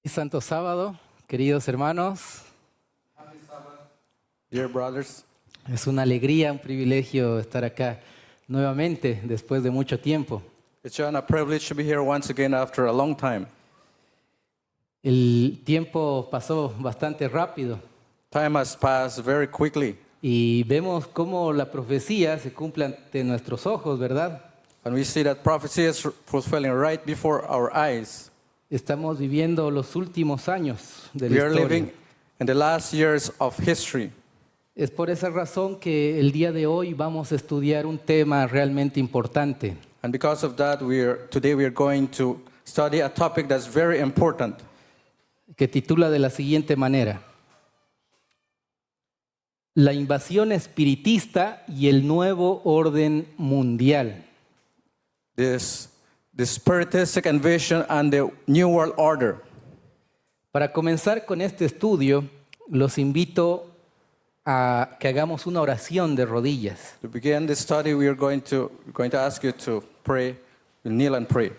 Santo Sábado, queridos hermanos. Dear brothers, Es una alegría, un privilegio estar acá nuevamente después de mucho tiempo. it's a privilege to be here once again after a long time. El tiempo pasó bastante rápido Time has passed very quickly, y vemos cómo la profecía se cumple ante nuestros ojos, ¿verdad? and we see that prophecy is fulfilling right before our eyes. Estamos viviendo los últimos años de We la are historia. living in the last years of history. Es por esa razón que el día de hoy vamos a estudiar un tema realmente importante. And because of that, today we are going to study a topic that's very important. Que titula de la siguiente manera: La invasión espiritista y el nuevo orden mundial. The spiritistic invasion and the New World Order. Para comenzar con este estudio, los invito a que hagamos una oración de rodillas. To begin this study, we are going to ask you to pray, kneel and pray.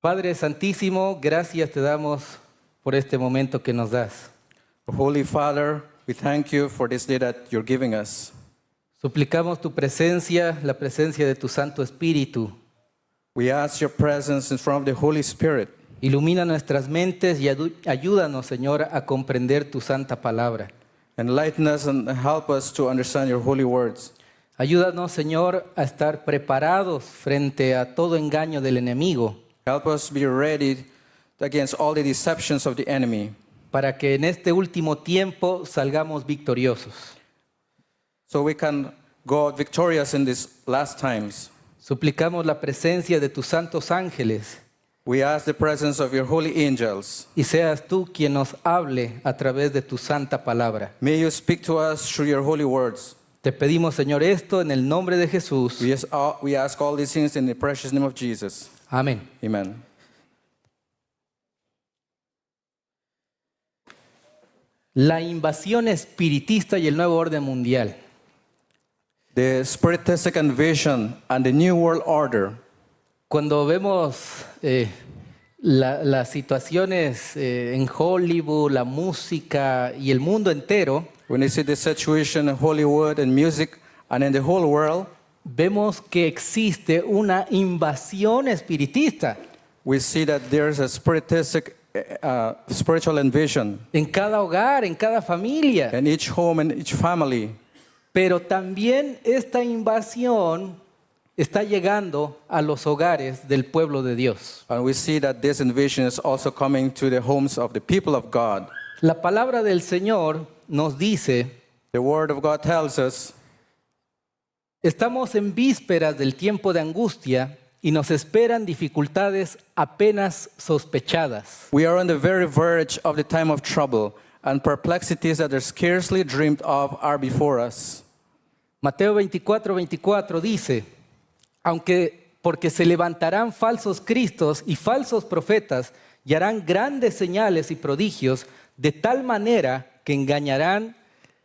Padre Santísimo, gracias te damos por este momento que nos das. Holy Father, we thank you for this day that you're giving us. Suplicamos tu presencia, la presencia de tu Santo Espíritu. We ask your presence in front of the Holy Spirit. Ilumina nuestras mentes y ayúdanos, Señor, a comprender tu santa palabra. Enlighten us and help us to understand your holy words. Ayúdanos, Señor, a estar preparados frente a todo engaño del enemigo, Help us be ready against all the deceptions of the enemy, para que en este último tiempo salgamos victoriosos. so we can go out victorious in these last times. Suplicamos la presencia de tus santos ángeles We ask the presence of your holy angels. y seas tú quien nos hable a través de tu santa palabra. May you speak to us through your holy words. Te pedimos, Señor, esto en el nombre de Jesús. We ask all these things in the precious name of Jesus. Amén. Amen. La invasión espiritista y el nuevo orden mundial. The spiritistic invasion and the New World Order. Cuando vemos las situaciones en Hollywood, la música y el mundo entero, When you see the situation in Hollywood and music and in the whole world, vemos que existe una invasión espiritista we see that there's a spiritual invasion en cada hogar, en cada familia. in each home and each family. Pero también esta invasión está llegando a los hogares del pueblo de Dios. And we see that this invasion is also coming to the homes of the people of God. La palabra del Señor nos dice: The Word of God tells us estamos en vísperas del tiempo de angustia y nos esperan dificultades apenas sospechadas. we are on the very verge of the time of trouble, and perplexities that are scarcely dreamed of are before us. Mateo 24:24 dice: porque se levantarán falsos cristos y falsos profetas y harán grandes señales y prodigios, de tal manera que engañarán,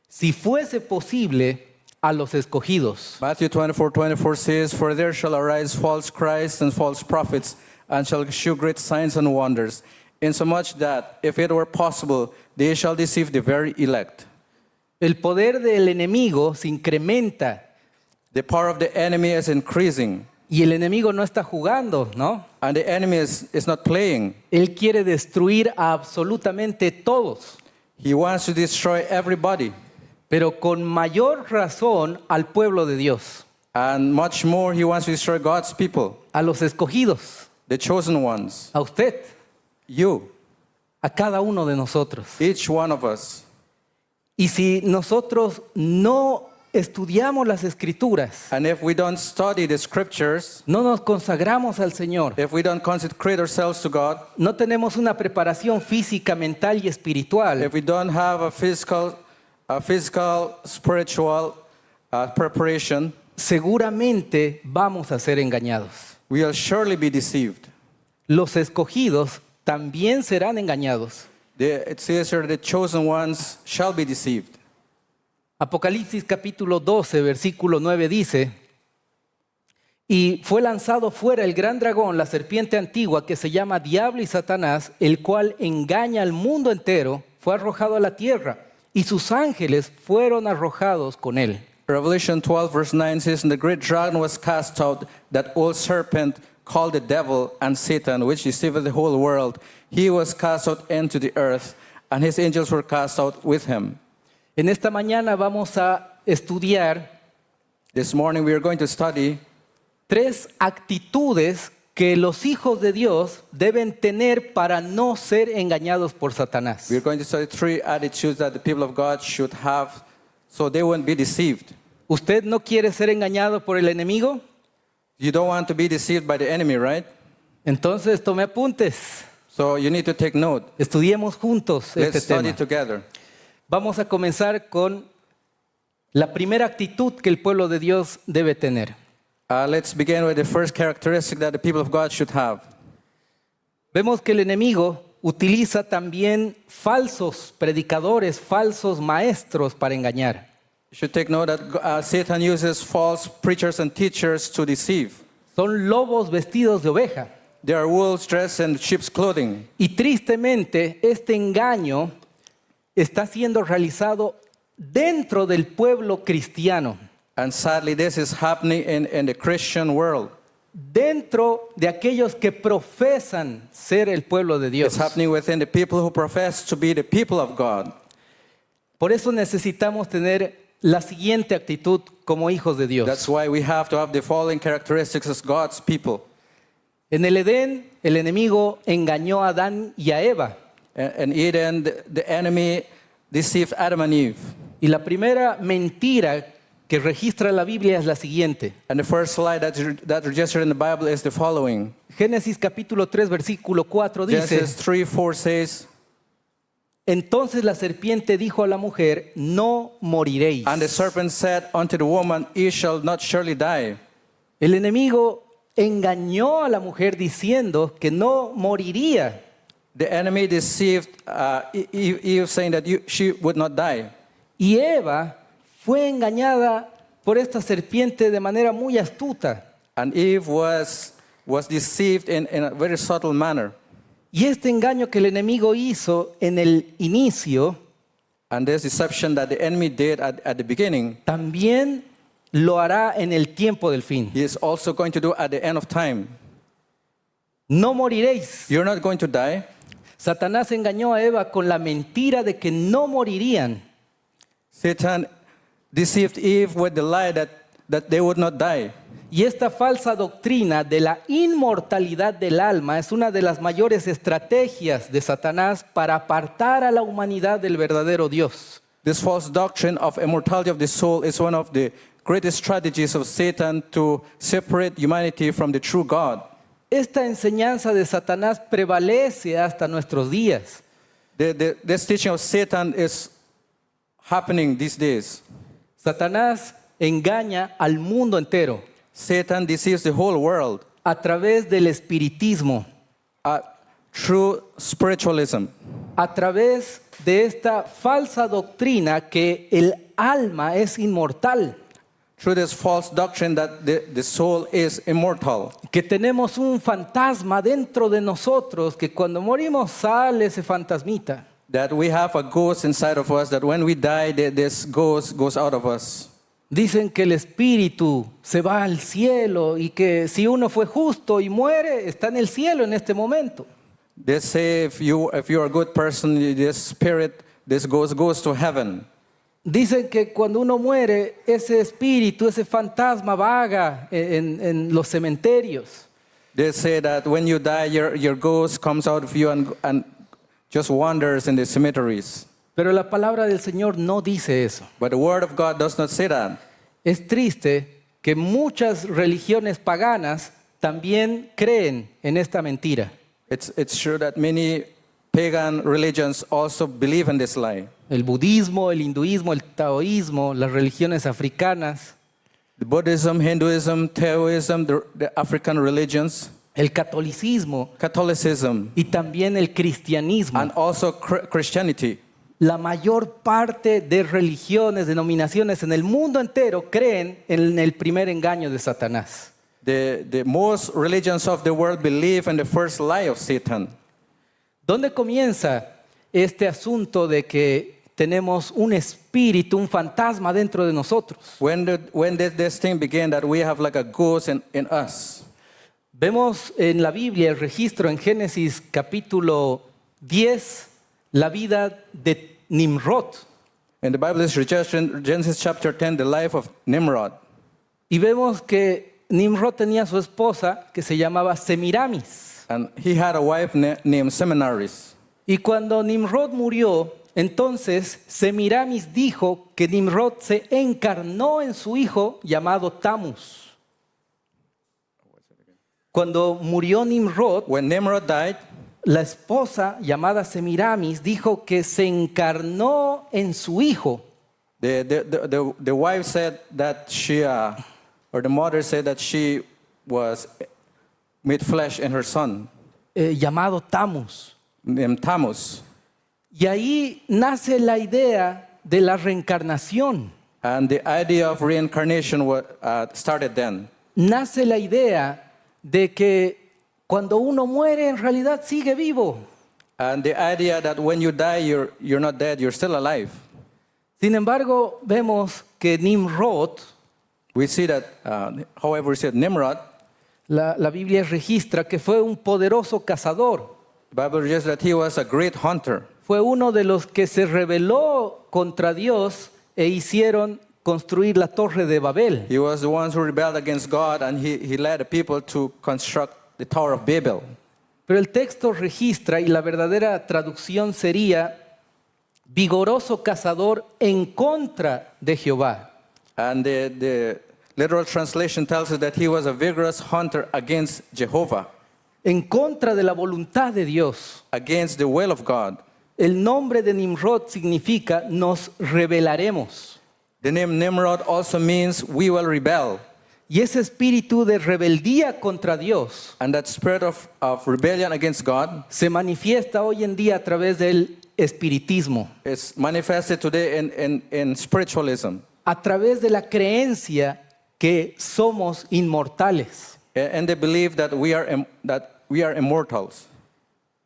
si fuese posible, a los escogidos. Matthew 24:24 says, "For there shall arise false Christs and false prophets, and shall shew great signs and wonders, insomuch that, if it were possible, they shall deceive the very elect." El poder del enemigo se incrementa The power of the enemy is increasing, y el enemigo no está jugando, ¿no? and the enemy is not playing. Él quiere destruir a absolutamente todos, He wants to destroy everybody, pero con mayor razón al pueblo de Dios, and much more, he wants to destroy God's people, a los escogidos, the chosen ones, a usted, you, a cada uno de nosotros. each one of us. Y si nosotros no estudiamos las Escrituras, And if we don't study the scriptures, no nos consagramos al Señor, if we don't consecrate ourselves to God, no tenemos una preparación física, mental y espiritual, if we don't have a physical, spiritual preparation, seguramente vamos a ser engañados. we will surely be deceived. Los escogidos también serán engañados. It says here, the chosen ones shall be deceived. Apocalipsis capítulo 12, versículo 9 dice: Y fue lanzado fuera el gran dragón, la serpiente antigua, que se llama Diablo y Satanás, el cual engaña al mundo entero, fue arrojado a la tierra, y sus ángeles fueron arrojados con él. Revelation 12 verse 9 says, "And the great dragon was cast out, that old serpent called the devil and Satan, which deceiveth the whole world. He was cast out into the earth, and his angels were cast out with him." En esta mañana vamos a estudiar This morning we are going to study 3 actitudes que los hijos de Dios deben tener para no ser engañados por Satanás. we're going to study 3 attitudes that the people of God should have so they won't be deceived. ¿Usted no quiere ser engañado por el enemigo? You don't want to be deceived by the enemy, right? Entonces tome apuntes. So you need to take note. Estudiemos juntos Let's este study tema. together. Vamos a comenzar con la primera actitud que el pueblo de Dios debe tener. Let's begin with the first characteristic that the people of God should have. Vemos que el enemigo utiliza también falsos predicadores, falsos maestros para engañar. You should take note that Satan uses false preachers and teachers to deceive. Son lobos vestidos de oveja. They are wolves dressed in sheep's clothing. Y tristemente este engaño está siendo realizado dentro del pueblo cristiano, And sadly, this is happening in the Christian world. dentro de aquellos que profesan ser el pueblo de Dios. It's happening within the people who profess to be the people of God. Por eso necesitamos tener la siguiente actitud como hijos de Dios. That's why we have to have the following characteristics as God's people. En el Edén, el enemigo engañó a Adán y a Eva. In Eden, the enemy deceived Adam and Eve. Y la primera mentira que registra la Biblia es la siguiente. And the first slide that's registered in the Bible is the following. Génesis capítulo 3, versículo 4 dice: Genesis 3:4 says, Entonces la serpiente dijo a la mujer, no moriréis. "And the serpent said unto the woman, Ye shall not surely die." El enemigo engañó a la mujer diciendo que no moriría. The enemy deceived Eve, saying that she would not die. Y Eva fue engañada por esta serpiente de manera muy astuta. And Eve was deceived in a very subtle manner. Y este engaño que el enemigo hizo en el inicio, And this deception that the enemy did at the beginning, también lo hará en el tiempo del fin. he is also going to do at the end of time. No moriréis. You're not going to die. Satanás engañó a Eva con la mentira de que no morirían. Satan deceived Eve with the lie that they would not die. Y esta falsa doctrina de la inmortalidad del alma es una de las mayores estrategias de Satanás para apartar a la humanidad del verdadero Dios. This false doctrine of immortality of the soul is one of the greatest strategies of Satan to separate humanity from the true God. Esta enseñanza de Satanás prevalece hasta nuestros días. This teaching of Satan is happening these days. Satanás engaña al mundo entero Satan deceives the whole world a través del espiritismo, through spiritualism, a través de esta falsa doctrina que el alma es inmortal, through this false doctrine that the soul is immortal, que tenemos un fantasma dentro de nosotros que cuando morimos sale ese fantasmita. that we have a ghost inside of us, that when we die, this ghost goes out of us. Dicen que el espíritu se va al cielo y que si uno fue justo y muere, está en el cielo en este momento. They say if you are a good person, this spirit, this ghost goes to heaven. Dicen que cuando uno muere, ese espíritu, ese fantasma vaga en los cementerios. They say that when you die, your ghost comes out of you and just wanders in the cemeteries. Pero la palabra del Señor no dice eso. But the word of God does not say that. Es triste que muchas religiones paganas también creen en esta mentira. It's true that many pagan religions also believe in this lie. El budismo, el hinduismo, el taoísmo, las religiones africanas, The Buddhism, Hinduism, Taoism, the African religions, el catolicismo Catholicism, y también el cristianismo. and also Christianity. La mayor parte de religiones, denominaciones en el mundo entero creen en el primer engaño de Satanás. The most religions of the world believe in the first lie of Satan. ¿Dónde comienza este asunto de que tenemos un espíritu, un fantasma dentro de nosotros? When did this thing begin that we have like a ghost in us? Vemos en la Biblia el registro en Génesis capítulo 10, la vida de Nimrod. And the Bible is registered in Genesis chapter 10, the life of Nimrod. Y vemos que Nimrod tenía su esposa que se llamaba Semiramis. And he had a wife named Semiramis. Y cuando Nimrod murió, entonces Semiramis dijo que Nimrod se encarnó en su hijo llamado Tamus. Cuando murió Nimrod, When Nimrod died, la esposa llamada Semiramis dijo que se encarnó en su hijo. the wife said that she, or the mother said that she was made flesh in her son, Llamado Tamus. named Tammuz. Y ahí nace la idea de la reencarnación. And the idea of reincarnation started then. Nace la idea de que cuando uno muere en realidad sigue vivo. And the idea that when you die, you're not dead, you're still alive. Sin embargo, vemos que Nimrod, We see that, however, we see that Nimrod, la Biblia registra que fue un poderoso cazador. the Bible suggests that he was a great hunter. Fue uno de los que se rebeló contra Dios e hicieron construir la torre de Babel. He was the one who rebelled against God, and he led the people to construct the Tower of Babel. Pero el texto registra, y la verdadera traducción sería, vigoroso cazador en contra de Jehová. And the literal translation tells us that he was a vigorous hunter against Jehovah, En contra de la voluntad de Dios. against the will of God. El nombre de Nimrod significa nos rebelaremos. The name Nimrod also means we will rebel. Y ese espíritu de rebeldía contra Dios And that spirit of rebellion against God se manifiesta hoy en día a través del espiritismo, is manifested today in spiritualism. a través de la creencia que somos inmortales. And they believe that we are immortals.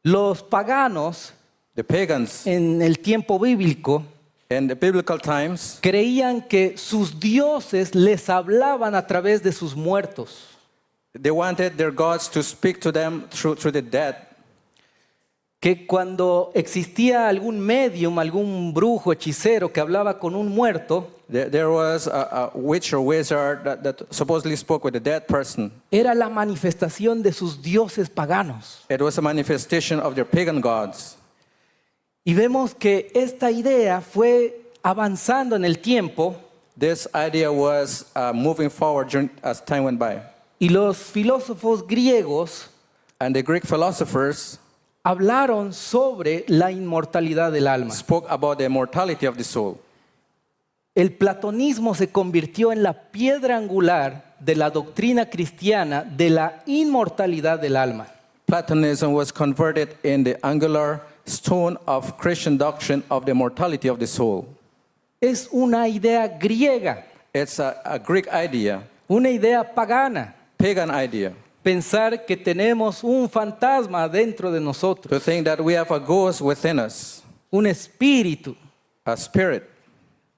Los paganos The pagans en el tiempo bíblico in the biblical times, creían que sus dioses les hablaban a través de sus muertos. they wanted their gods to speak to them through the dead. Que cuando existía algún medium, algún brujo, hechicero que hablaba con un muerto, There was a witch or wizard that supposedly spoke with a dead person. era la manifestación de sus dioses paganos. It was a manifestation of their pagan gods. Y vemos que esta idea fue avanzando en el tiempo This idea was moving forward as time went by. y los filósofos griegos And the Greek philosophers hablaron sobre la inmortalidad del alma. spoke about the immortality of the soul. El platonismo se convirtió en la piedra angular de la doctrina cristiana de la inmortalidad del alma. Platonism was converted in the angular stone of Christian doctrine of the immortality of the soul. Es una idea griega, It's a Greek idea, una idea pagana. pagan idea, Pensar que tenemos un fantasma dentro de nosotros, to think that we have a ghost within us, un espíritu. a spirit,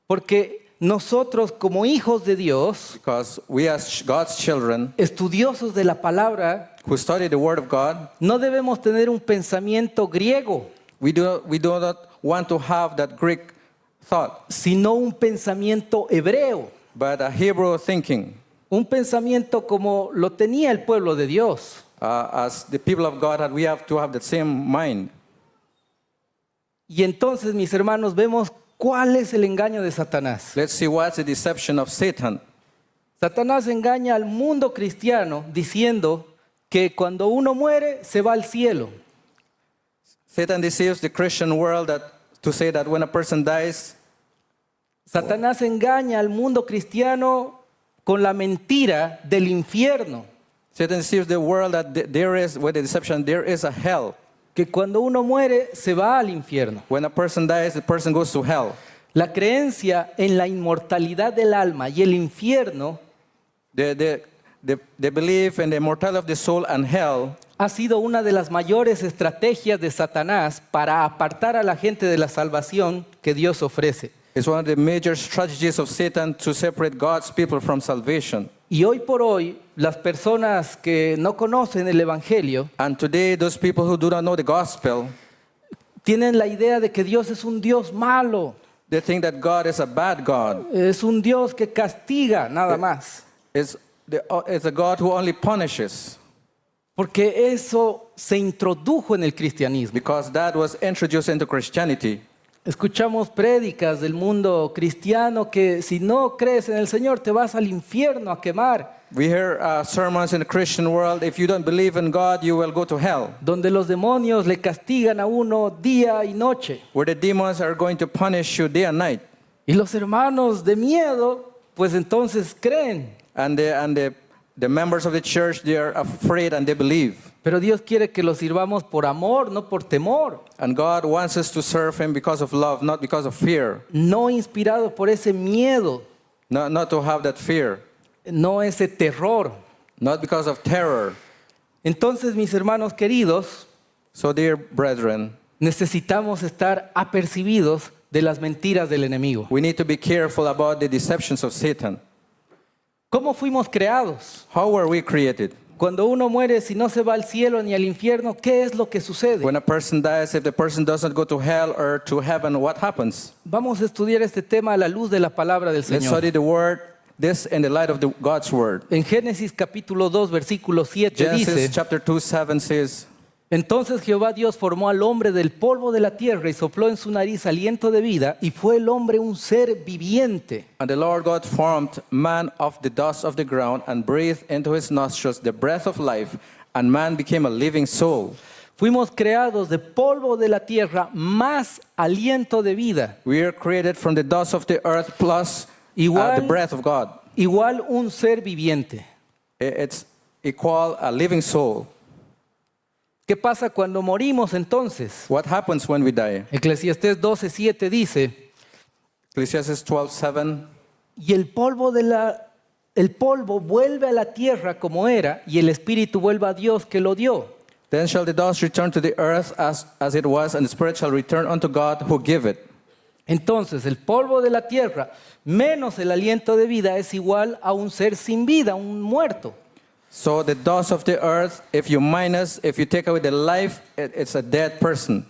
Porque nosotros como hijos de Dios, because we as God's children estudiosos de la palabra, who study the Word of God, no debemos tener un pensamiento griego, we do not want to have that Greek thought, sino un pensamiento hebreo, but a Hebrew thinking, un pensamiento como lo tenía el pueblo de Dios. as the people of God, we have to have the same mind. Y entonces, mis hermanos, vemos cuál es el engaño de Satanás. Let's see what's the deception of Satan. Satanás engaña al mundo cristiano diciendo que cuando uno muere se va al cielo. Satan deceives the Christian world to say that when a person dies, Satanás engaña al mundo cristiano con la mentira del infierno, Satan deceives the world that there is, with the deception, there is a hell. que cuando uno muere se va al infierno. When a person dies, the person goes to hell. La creencia en la inmortalidad del alma y el infierno The They believe in the immortality of the soul and hell. ha sido una de las mayores estrategias de Satanás para apartar a la gente de la salvación que Dios ofrece. It's one of the major strategies of Satan to separate God's people from salvation. Y hoy por hoy, las personas que no conocen el Evangelio And today, those people who do not know the gospel, tienen la idea de que Dios es un Dios malo, they think that God is a bad God. es un Dios que castiga nada más. It's a God who only punishes, Porque eso se introdujo en el cristianismo. because that was introduced into Christianity. Escuchamos prédicas del mundo cristiano que si no crees en el Señor te vas al infierno a quemar, We hear sermons in the Christian world, if you don't believe in God, you will go to hell, donde los demonios le castigan a uno día y noche. where the demons are going to punish you day and night. Y los hermanos de miedo, pues entonces creen. And the members of the church, they are afraid and they believe. Pero Dios quiere que los sirvamos por amor, no por temor. And God wants us to serve Him because of love, not because of fear. No inspirados por ese miedo, Not to have that fear, no ese terror. not because of terror. Entonces, mis hermanos queridos, So, dear brethren, necesitamos estar apercibidos de las mentiras del enemigo. we need to be careful about the deceptions of Satan. ¿Cómo fuimos creados? How were we created? Cuando uno muere, si no se va al cielo ni al infierno, ¿qué es lo que sucede? When a person dies, if the person doesn't go to hell or to heaven, what happens? Vamos a estudiar este tema a la luz de la palabra del Let's Señor. study the word, this in the light of God's word. En Génesis capítulo 2, versículo 7 Genesis dice: chapter 2:7 says, Entonces Jehová Dios formó al hombre del polvo de la tierra y sopló en su nariz aliento de vida, y fue el hombre un ser viviente. And the Lord God formed man of the dust of the ground and breathed into his nostrils the breath of life, and man became a living soul. Fuimos creados de polvo de la tierra más aliento de vida. We are created from the dust of the earth plus Igual- the breath of God. Igual un ser viviente. It's equal a living soul. ¿Qué pasa cuando morimos entonces? What happens when we die? Eclesiastés 12:7 dice: Ecclesiastes 12:7. Y el polvo vuelve a la tierra como era, y el espíritu vuelve a Dios que lo dio. Then shall the dust return to the earth as it was, and the spirit shall return unto God who give it. Entonces, el polvo de la tierra menos el aliento de vida es igual a un ser sin vida, un muerto. So the dust of the earth, if you take away the life, it's a dead person.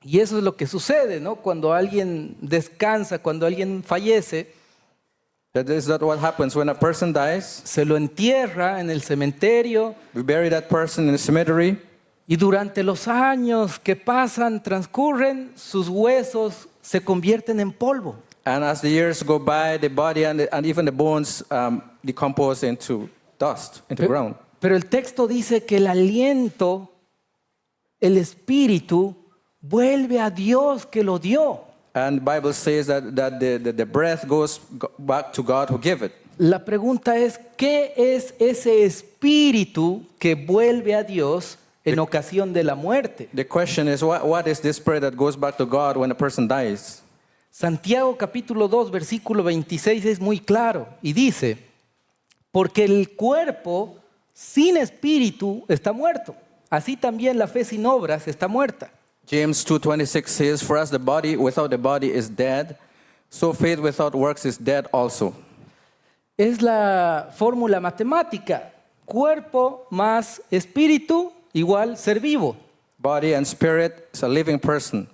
Y eso es lo que sucede, ¿no? Cuando alguien descansa, cuando alguien fallece, That is not what happens when a person dies. se lo entierra en el cementerio We bury that person in the cemetery, y durante los años que pasan, transcurren, sus huesos se convierten en polvo. and as the years go by, the body and even the bones decompose into dust, into ground. Pero el texto dice que el aliento, el espíritu, vuelve a Dios que lo dio. And the Bible says that the breath goes back to God who gave it. La pregunta es, ¿qué es ese espíritu que vuelve a Dios en ocasión de la muerte? The question is, what is this spirit that goes back to God when a person dies? Santiago capítulo 2, versículo 26 es muy claro y dice: porque el cuerpo sin espíritu está muerto, así también la fe sin obras está muerta. James 2:26 says, for as the body without the body is dead, so faith without works is dead also. Es la fórmula matemática: cuerpo más espíritu igual ser vivo. Body and spirit is a living person.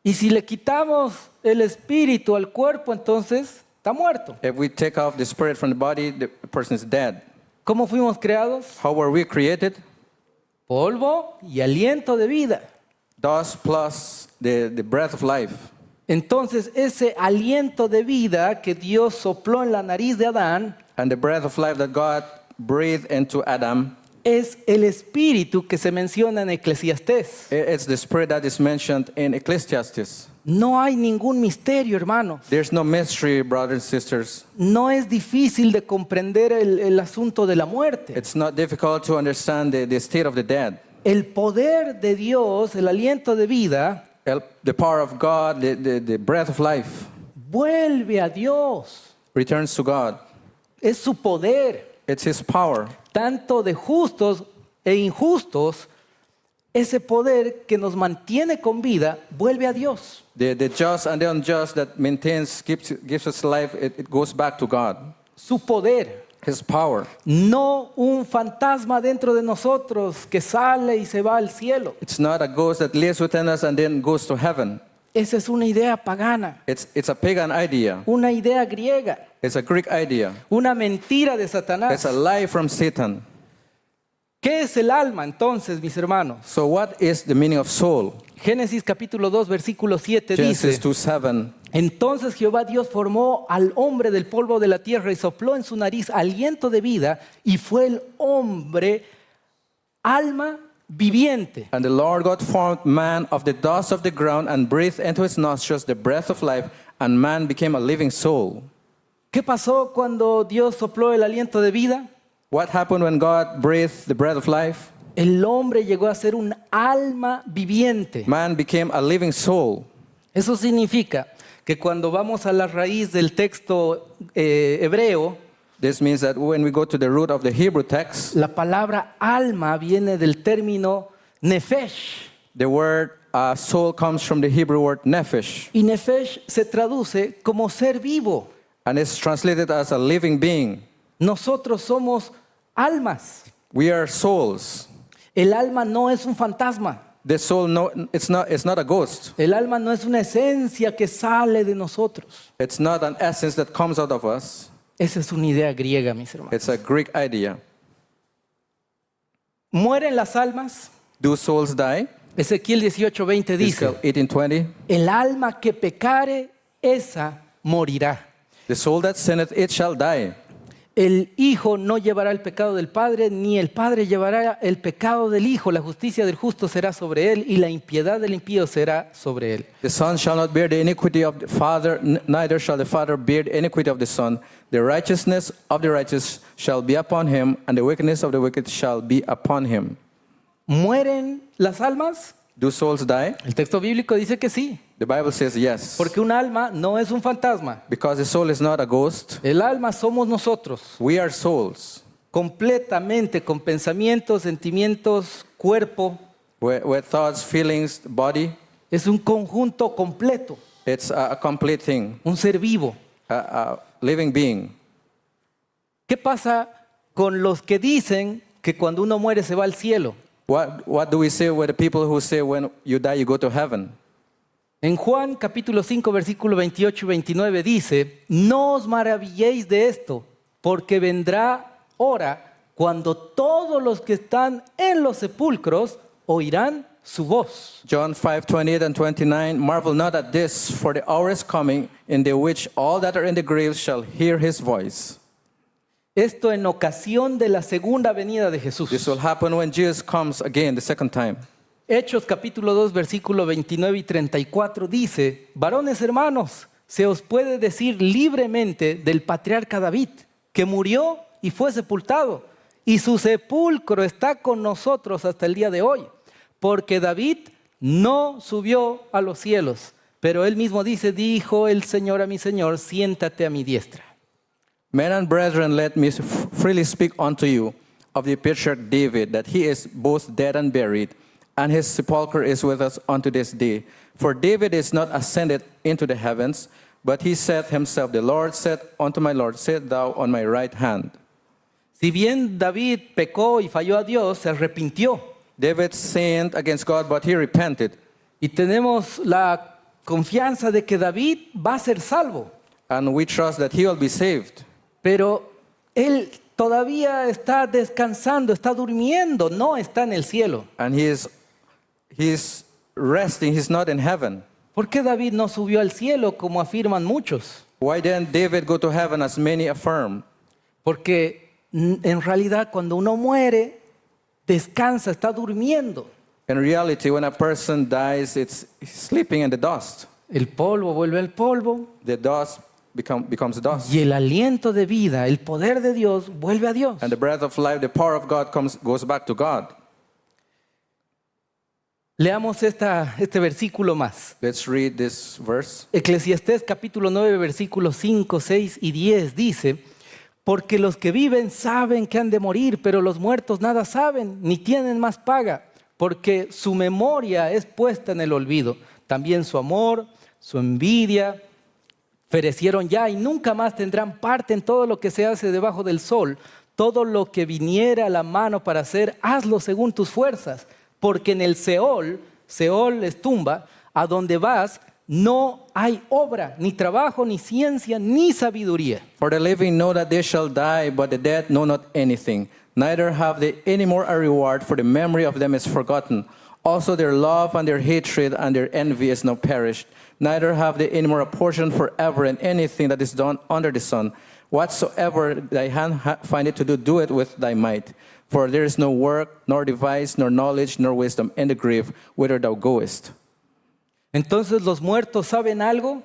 Y si le quitamos el espíritu al cuerpo, entonces está muerto. If we take off the spirit from the body, the person is dead. ¿Cómo fuimos creados? How were we created? Polvo y aliento de vida. Dust plus the breath of life. Entonces ese aliento de vida que Dios sopló en la nariz de Adán And the breath of life that God breathed into Adam, es el espíritu que se menciona en Eclesiastés. it's the spirit that is mentioned in Ecclesiastes. No hay ningún misterio, hermanos. There's no mystery, brothers and sisters. No es difícil de comprender el asunto de la muerte. It's not difficult to understand the state of the dead. El poder de Dios, el aliento de vida, The power of God, the breath of life, vuelve a Dios. returns to God. Es su poder. It's His power. tanto de justos e injustos, ese poder que nos mantiene con vida vuelve a Dios. The just and the unjust that maintains, gives us life, it goes back to God. Su poder, His power. no un fantasma dentro de nosotros que sale y se va al cielo. It's not a ghost that lives within us and then goes to heaven. Esa es una idea pagana, It's a pagan idea. una idea griega, It's a Greek idea. una mentira de Satanás. It's a lie from Satan. ¿Qué es el alma entonces, mis hermanos? So what is the meaning of soul? Génesis capítulo 2, versículo 7 Genesis dice: 2:7. Entonces Jehová Dios formó al hombre del polvo de la tierra y sopló en su nariz aliento de vida, y fue el hombre alma viviente. And the Lord God formed man of the dust of the ground and breathed into his nostrils the breath of life, and man became a living soul. ¿Qué pasó cuando Dios sopló el aliento de vida? What happened when God breathed the breath of life? El hombre llegó a ser un alma viviente. Man became a living soul. Eso significa que cuando vamos a la raíz del texto hebreo, This means that when we go to the root of the Hebrew text, la palabra alma viene del término nefesh. the word soul comes from the Hebrew word nephesh, Y nefesh se traduce como ser vivo. and it's translated as a living being. Nosotros somos almas. We are souls. El alma no es un fantasma. The soul, no, it's not a ghost. El alma no es una esencia que sale de nosotros. It's not an essence that comes out of us. Esa es una idea griega, mis hermanos. It's a Greek idea. ¿Mueren las almas? Do souls die? Ezequiel 18:20 dice: Ezekiel 18:20. el alma que pecare, esa morirá. The soul that sinneth, it shall die. El hijo no llevará el pecado del padre, ni el padre llevará el pecado del hijo. La justicia del justo será sobre él, y la impiedad del impío será sobre él. The son shall not bear the iniquity of the father, neither shall the father bear the iniquity of the son. The righteousness of the righteous shall be upon him, and the wickedness of the wicked shall be upon him. ¿Mueren las almas? Do souls die? El texto bíblico dice que sí, The Bible says yes. porque un alma no es un fantasma. Because the soul is not a ghost. El alma somos nosotros, We are souls completamente, con pensamientos, sentimientos, cuerpo. with thoughts, feelings, body. Es un conjunto completo, It's a complete thing, un ser vivo. a living being. ¿Qué pasa con los que dicen que cuando uno muere se va al cielo? What do we say with the people who say when you die you go to heaven? En Juan capítulo 5, versículo 28 y 29 dice: no os maravilléis de esto, porque vendrá hora cuando todos los que están en los sepulcros oirán su voz. John 5:28 and 29, marvel not at this, for the hour is coming in the which all that are in the graves shall hear his voice. Esto en ocasión de la segunda venida de Jesús. This will happen when Jesus comes again the second time. Hechos capítulo 2, versículo 29 y 34 dice: varones hermanos, se os puede decir libremente del patriarca David, que murió y fue sepultado, y su sepulcro está con nosotros hasta el día de hoy, porque David no subió a los cielos, pero él mismo dice: dijo el Señor a mi Señor, siéntate a mi diestra. Men and brethren, let me freely speak unto you of the patriarch David, that he is both dead and buried, and his sepulchre is with us unto this day. For David is not ascended into the heavens, but he said himself, the Lord said unto my Lord, sit thou on my right hand. Si bien David pecó y falló a Dios, se arrepintió. David sinned against God, but he repented. Y tenemos la confianza de que David va a ser salvo. And we trust that he will be saved. Pero él todavía está descansando, está durmiendo, no está en el cielo. And he's resting, he's not in heaven. ¿Por qué David no subió al cielo como afirman muchos? Why didn't David go to heaven as many affirm? Porque en realidad cuando uno muere, descansa, está durmiendo. In reality, when a person dies, it's sleeping in the dust. El polvo vuelve al polvo The dust becomes dust. y el aliento de vida, el poder de Dios vuelve a Dios. And the breath of life, the power of God goes back to God. Leamos este versículo más. Let's read this verse. Eclesiastés capítulo 9, versículos 5, 6 y 10 dice: Porque los que viven saben que han de morir, pero los muertos nada saben, ni tienen más paga, porque su memoria es puesta en el olvido. También su amor, su envidia, perecieron ya y nunca más tendrán parte en todo lo que se hace debajo del sol. Todo lo que viniera a la mano para hacer, hazlo según tus fuerzas, porque en el Seol, Seol es tumba, a donde vas, no hay obra, ni trabajo, ni ciencia, ni sabiduría. For the living know that they shall die, but the dead know not anything. Neither have they any more a reward, for the memory of them is forgotten. Also their love and their hatred and their envy is now perished. Neither have they any more a portion forever in anything that is done under the sun. Whatsoever thy hand findeth to do, do it with thy might. For there is no work, nor device, nor knowledge, nor wisdom in the grave whither thou goest. Entonces, ¿los muertos saben algo?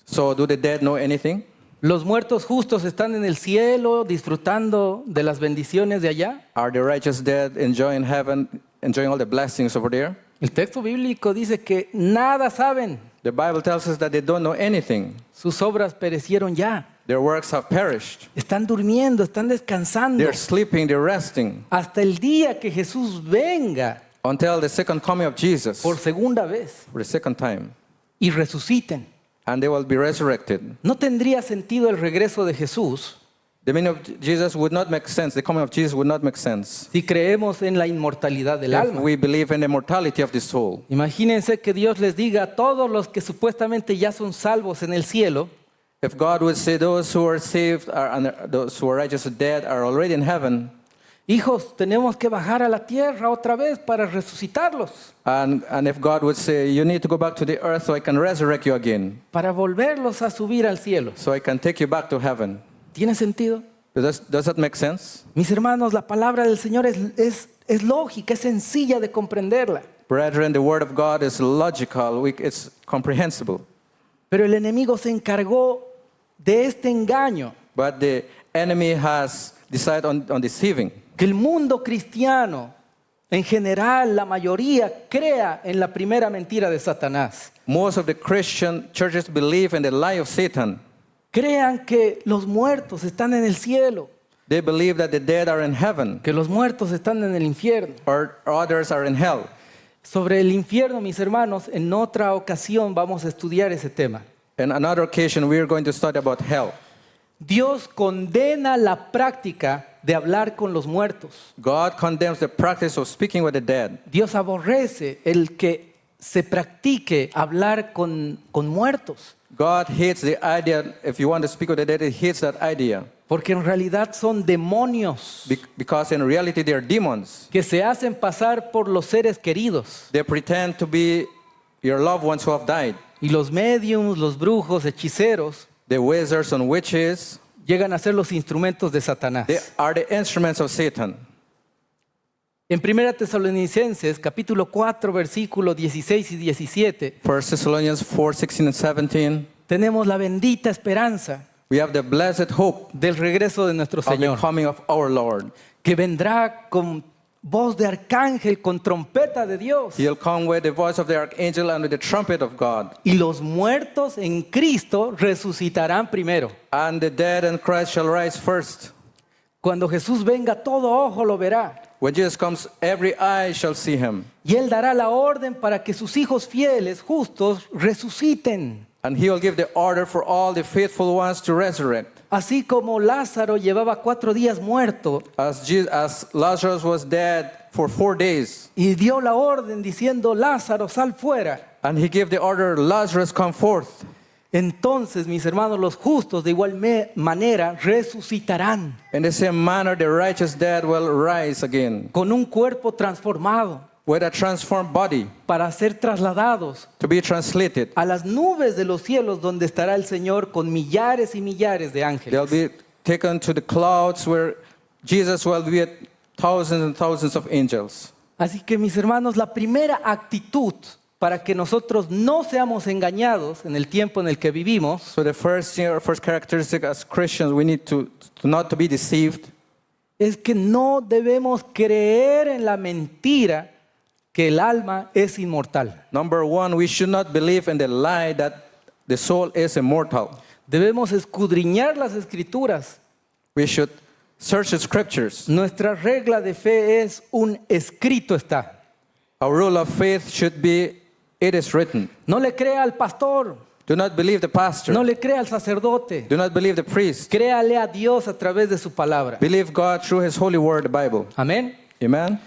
So do the dead know anything? ¿Los muertos justos están en el cielo disfrutando de las bendiciones de allá? Are the righteous dead enjoying heaven, enjoying all the blessings over there? El texto bíblico dice que nada saben. The Bible tells us that they don't know anything. Sus obras perecieron ya. Their works have perished. Están durmiendo, están descansando. They're sleeping, they're resting. Hasta el día que Jesús venga Until the second coming of Jesus por segunda vez for the second time. y resuciten. And they will be resurrected. No tendría sentido el regreso de Jesús The meaning of Jesus would not make sense. The coming of Jesus would not make sense si creemos en la inmortalidad del if alma. we believe in the mortality of the soul. Imagínense que Dios les diga a todos los que supuestamente ya son salvos en el cielo, If God would say those who are saved and those who are righteous or dead are already in heaven, hijos, tenemos que bajar a la tierra otra vez para resucitarlos, and if God would say, you need to go back to the earth so I can resurrect you again, para volverlos a subir al cielo. so I can take you back to heaven. ¿Tiene sentido? Does that make sense? Mis hermanos, la palabra del Señor es lógica, es sencilla de comprenderla. Brethren, the word of God is logical, it's comprehensible. Pero el enemigo se encargó de este engaño, But the enemy has decided on deceiving. que el mundo cristiano, en general, la mayoría, crea en la primera mentira de Satanás. Most of the Christian churches believe in the lie of Satan. Crean que los muertos están en el cielo, They believe that the dead are in heaven, que los muertos están en el infierno. or others are in hell. Sobre el infierno, mis hermanos, en otra ocasión vamos a estudiar ese tema. On another occasion, we are going to study about hell. Dios condena la práctica de hablar con los muertos. God condemns the practice of speaking with the dead. Dios aborrece el que se practique hablar con muertos, God hates the idea, if you want to speak with the dead, he hates that idea. porque en realidad son demonios Because in reality, they are demons. que se hacen pasar por los seres queridos. They pretend to be your loved ones who have died. Y los mediums, los brujos, hechiceros, The wizards and witches, llegan a ser los instrumentos de Satanás. they are the instruments of Satan. En 1 Tesalonicenses, capítulo 4, versículos 16 y 17, 1 Thessalonians 4, 16 and 17, tenemos la bendita esperanza we have the blessed hope del regreso de nuestro of the Señor, coming of our Lord. que vendrá con voz de arcángel, con trompeta de Dios. He'll come with the voice of the archangel and with the trumpet of God. Y los muertos en Cristo resucitarán primero. And the dead in Christ shall rise first. Cuando Jesús venga, todo ojo lo verá. When Jesus comes, every eye shall see him. Y Él dará la orden para que sus hijos fieles, justos, resuciten. And he will give the order for all the faithful ones to resurrect. Así como Lázaro llevaba 4 días muerto As Lazarus was dead for 4 days, y dio la orden diciendo, Lázaro, sal fuera. and he gave the order, Lazarus, come forth. Entonces, mis hermanos, los justos de igual manera resucitarán In the same manner, the righteous dead will rise again con un cuerpo transformado with a transformed body para ser trasladados to be translated. a las nubes de los cielos donde estará el Señor con millares y millares de They'll ángeles. be taken to the clouds where Jesus will be with thousands and thousands of angels. Así que, mis hermanos, la primera actitud para que nosotros no seamos engañados en el tiempo en el que vivimos So the first characteristic as Christians, we need to not to be deceived. es que no debemos creer en la mentira que el alma es inmortal. Number one, we should not believe in the lie that the soul is immortal. Debemos escudriñar las escrituras We should search the scriptures. Nuestra regla de fe es un escrito está. Our rule of faith should be, it is written. No le crea al pastor, Do not believe the pastor. no le crea al sacerdote. Do not believe the priest. Créale a Dios a través de su palabra. Believe God through his holy word, the Bible. Amén. Amen.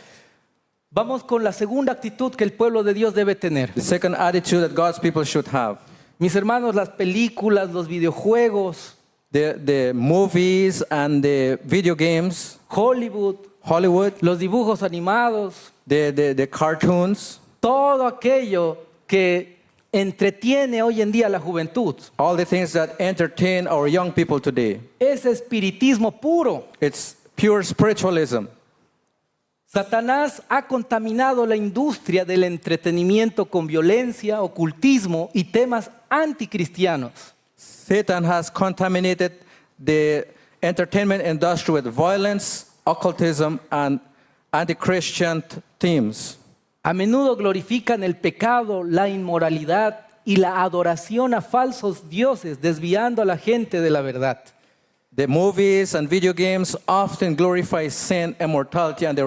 Vamos con la segunda actitud que el pueblo de Dios debe tener. The second attitude that God's people should have. Mis hermanos, las películas, los videojuegos, The movies and the video games, Hollywood, Hollywood, los dibujos animados, the cartoons, todo aquello que entretiene hoy en día a la juventud. all the things that entertain our young people today. Es espiritismo puro. It's pure spiritualism. Satanás ha contaminado la industria del entretenimiento con violencia, ocultismo y temas anticristianos. Satan has contaminated the entertainment industry with violence, occultism, and anti-Christian themes. A menudo glorifican el pecado, la inmoralidad y la adoración a falsos dioses, desviando a la gente de la verdad. The movies and video games often glorify sin, immortality, and the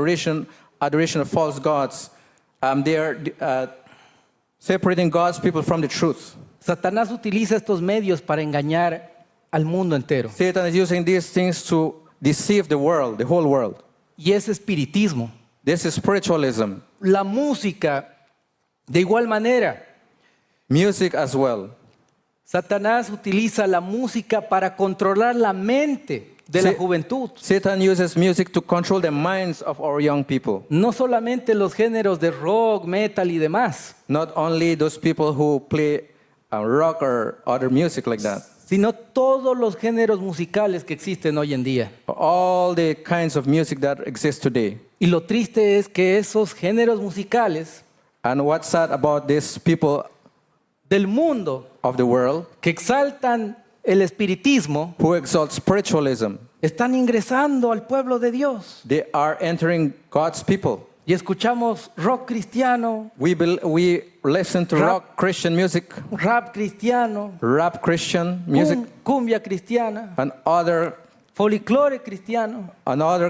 adoration of false gods. They are separating God's people from the truth. Satanás utiliza estos medios para engañar al mundo entero. Satan is using these things to deceive the world, the whole world. Y es espiritismo. This is spiritualism. La música, de igual manera. Music as well. Satanás utiliza la música para controlar la mente de la juventud. Satan uses music to control the minds of our young people. No solamente los géneros de rock, metal y demás, Not only those people who play rock or other music like that. sino todos los géneros musicales que existen hoy en día. All the kinds of music that exist today. Y lo triste es que esos géneros musicales And what's sad about these people del mundo of the world que exaltan el espiritismo who exalt spiritualism, están ingresando al pueblo de Dios. they are entering God's people. Y escuchamos rock cristiano, We listen to Rap. rock Christian music, rap cristiano, rap Christian music, cumbia cristiana, and other folclore cristiano.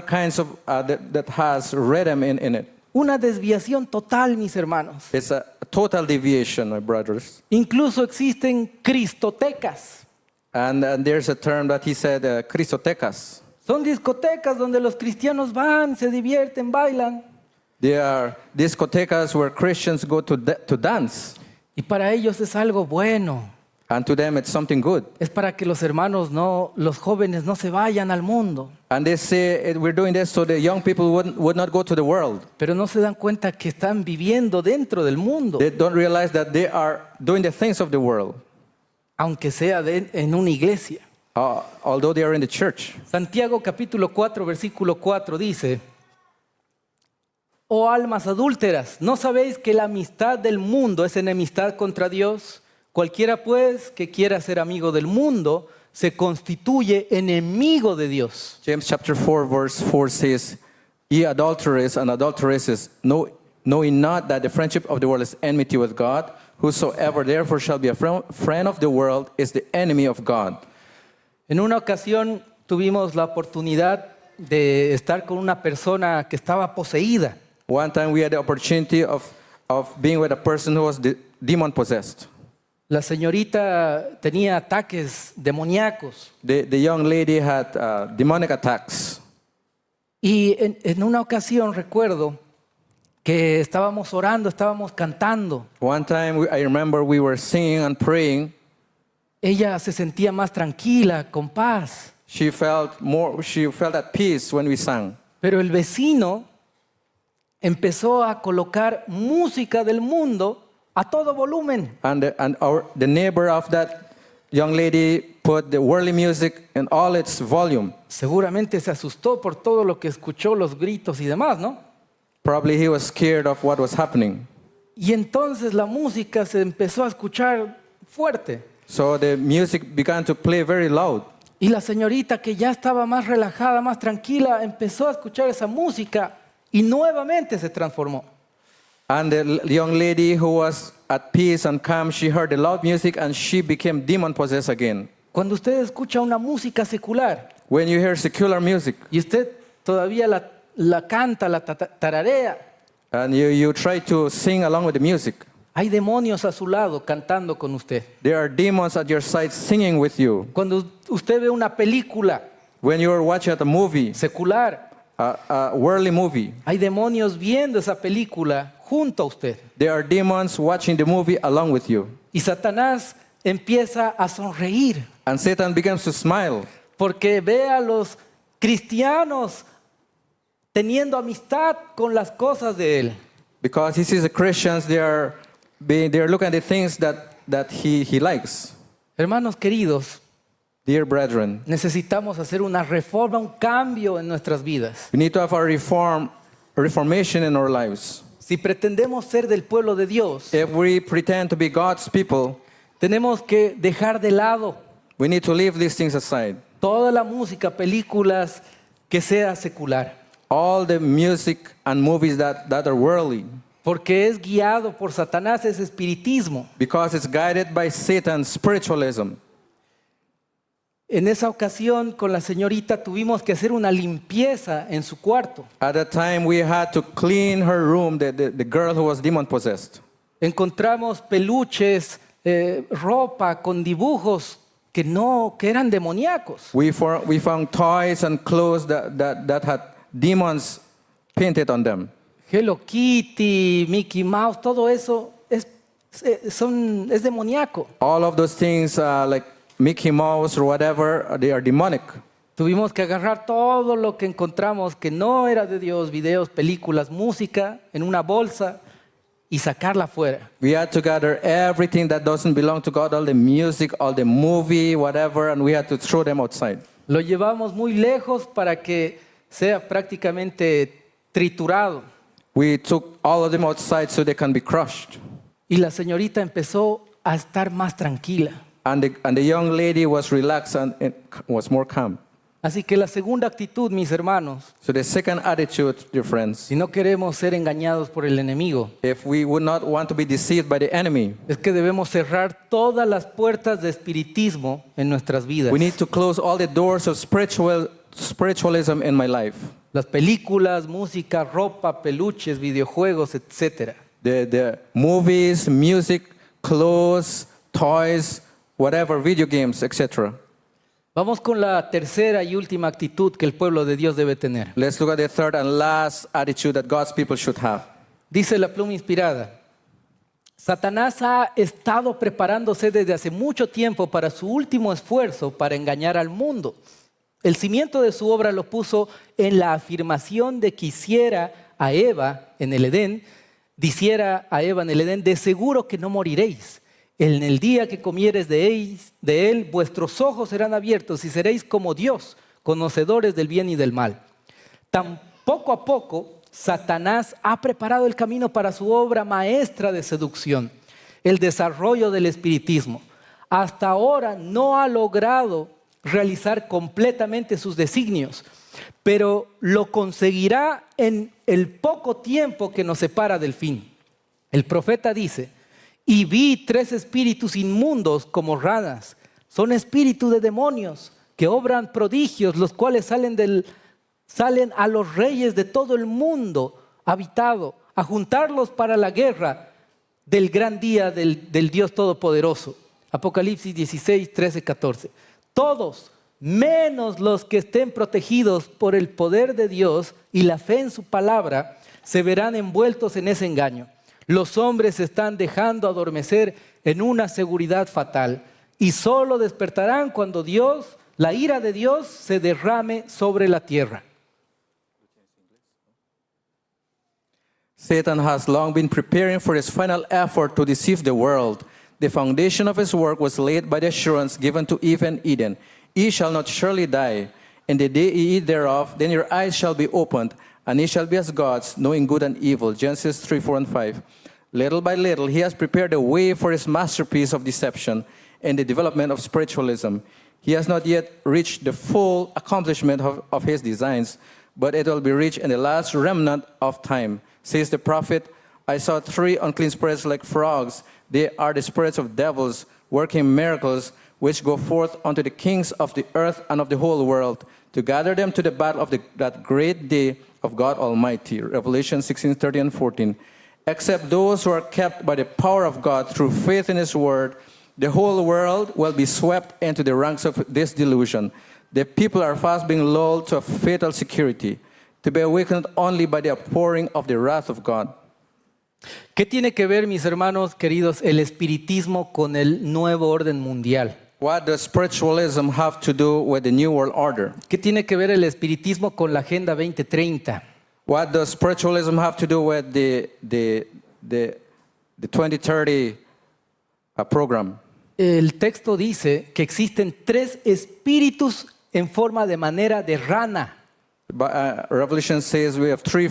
kinds of that has rhythm in it. Una desviación total, mis hermanos. It's a total deviation, my brothers. Incluso existen cristotecas. And there's a term that he said, Cristotecas. Son discotecas donde los cristianos van, se divierten, bailan. They are discotecas where Christians go to dance. Y para ellos es algo bueno. And to them it's something good. Es para que los hermanos los jóvenes no se vayan al mundo. And they say we're doing this so the young people would not go to the world. Pero no se dan cuenta que están viviendo dentro del mundo. They don't realize that they are doing the things of the world, Aunque sea en una iglesia. although they are in the church. Santiago capítulo 4, versículo 4 dice: Oh almas adúlteras, ¿no sabéis que la amistad del mundo es enemistad contra Dios? Cualquiera pues que quiera ser amigo del mundo se constituye enemigo de Dios. James chapter 4 verse 4 says, Ye adulterers and adulteresses, knowing not that the friendship of the world is enmity with God, whosoever therefore shall be a friend of the world is the enemy of God. En una ocasión tuvimos la oportunidad de estar con una persona que estaba poseída. One time we had the opportunity of being with a person who was demon possessed. La señorita tenía ataques demoníacos. The young lady had demonic attacks. Y en una ocasión recuerdo que estábamos orando, estábamos cantando. One time I remember we were singing and praying. Ella se sentía más tranquila, con paz. She felt at peace when we sang. Pero el vecino empezó a colocar música del mundo a todo volumen. And the neighbor of that young lady put the worldly music in all its volume. Seguramente se asustó por todo lo que escuchó, los gritos y demás, ¿no? Probably he was scared of what was happening. Y entonces la música se empezó a escuchar fuerte. So the music began to play very loud. Y la señorita, que ya estaba más relajada, más tranquila, empezó a escuchar esa música y nuevamente se transformó. And the young lady who was at peace and calm, she heard the loud music and she became demon possessed again. Cuando usted escucha una música secular, When you hear secular music y usted todavía la canta, la tararea, and you try to sing along with the music, hay demonios a su lado cantando con usted. there are demons at your side singing with you. Cuando usted ve una película When you are watching a movie, secular, a worldly movie, hay demonios viendo esa película junto a usted. there are demons watching the movie along with you. Y Satanás empieza a sonreír And Satan begins to smile porque ve a los cristianos teniendo amistad con las cosas de él. because he sees the Christians, they are looking at the things that he likes. Hermanos queridos, Dear brethren, necesitamos hacer una reforma, un cambio en nuestras vidas. we need to have a reformation in our lives. Si pretendemos ser del pueblo de Dios, If we pretend to be God's people, tenemos que dejar de lado we need to leave these things aside. toda la música, películas que sea secular, All the music and movies that are worldly, porque es guiado por Satanás, es espiritismo. because it's guided by Satan's spiritualism. En esa ocasión con la señorita tuvimos que hacer una limpieza en su cuarto. At that time, we had to clean her room, the girl who was demon possessed. Encontramos peluches, ropa con dibujos que eran demoníacos. We found toys and clothes that had demons painted on them. Hello Kitty, Mickey Mouse, todo eso es demoníaco. All of those things, like Mickey Mouse or whatever, they are demonic. Tuvimos que agarrar todo lo que encontramos que no era de Dios, videos, películas, música, en una bolsa y sacarla fuera. We had to gather everything that doesn't belong to God, all the music, all the movie, whatever, and we had to throw them outside. Lo llevamos muy lejos para que sea prácticamente triturado. We took all of them outside so they can be crushed. Y la señorita empezó a estar más tranquila. And the young lady was relaxed and was more calm. Así que la segunda actitud, mis hermanos, So the second attitude, dear friends, si no queremos ser engañados por el enemigo, if we would not want to be deceived by the enemy, es que debemos cerrar todas las puertas de espiritismo en nuestras vidas. we need to close all the doors of spiritualism in my life. Las películas, música, ropa, peluches, videojuegos, etc. The movies, music, clothes, toys, whatever, video games, etc. Vamos con la tercera y última actitud que el pueblo de Dios debe tener. Let's look at the third and last attitude that God's people should have. Dice la pluma inspirada, Satanás ha estado preparándose desde hace mucho tiempo para su último esfuerzo para engañar al mundo. El cimiento de su obra lo puso en la afirmación de que hiciera a Eva en el Edén, de seguro que no moriréis. En el día que comieres de él, vuestros ojos serán abiertos y seréis como Dios, conocedores del bien y del mal. Tan poco a poco, Satanás ha preparado el camino para su obra maestra de seducción, el desarrollo del espiritismo. Hasta ahora no ha logrado realizar completamente sus designios, pero lo conseguirá en el poco tiempo que nos separa del fin. El profeta dice, y vi 3 espíritus inmundos como ranas. Son espíritus de demonios que obran prodigios, los cuales salen a los reyes de todo el mundo habitado, a juntarlos para la guerra del gran día del Dios Todopoderoso. Apocalipsis 16, 13, 14. Todos, menos los que estén protegidos por el poder de Dios y la fe en su palabra, se verán envueltos en ese engaño. Los hombres se están dejando adormecer en una seguridad fatal y solo despertarán cuando la ira de Dios se derrame sobre la tierra. Satan has long been preparing for his final effort to deceive the world. The foundation of his work was laid by the assurance given to Eve in Eden. Ye shall not surely die. In the day ye eat thereof, then your eyes shall be opened, and ye shall be as gods, knowing good and evil. Genesis 3, 4, and 5. Little by little, he has prepared a way for his masterpiece of deception and the development of spiritualism. He has not yet reached the full accomplishment of his designs, but it will be reached in the last remnant of time. Says the prophet, I saw 3 unclean spirits like frogs. They are the spirits of devils, working miracles which go forth unto the kings of the earth and of the whole world, to gather them to the battle of that great day of God Almighty. Revelation 16:13 and 14. Except those who are kept by the power of God through faith in His word, the whole world will be swept into the ranks of this delusion. The people are fast being lulled to a fatal security, to be awakened only by the outpouring of the wrath of God. ¿Qué tiene que ver, mis hermanos queridos, el espiritismo con el nuevo orden mundial? What does spiritualism have to do with the New World Order? ¿Qué tiene que ver el espiritismo con la Agenda 2030? What does spiritualism have to do with the 2030 program? El texto dice que existen 3 espíritus en forma de manera de rana. But, Revelation says we have 3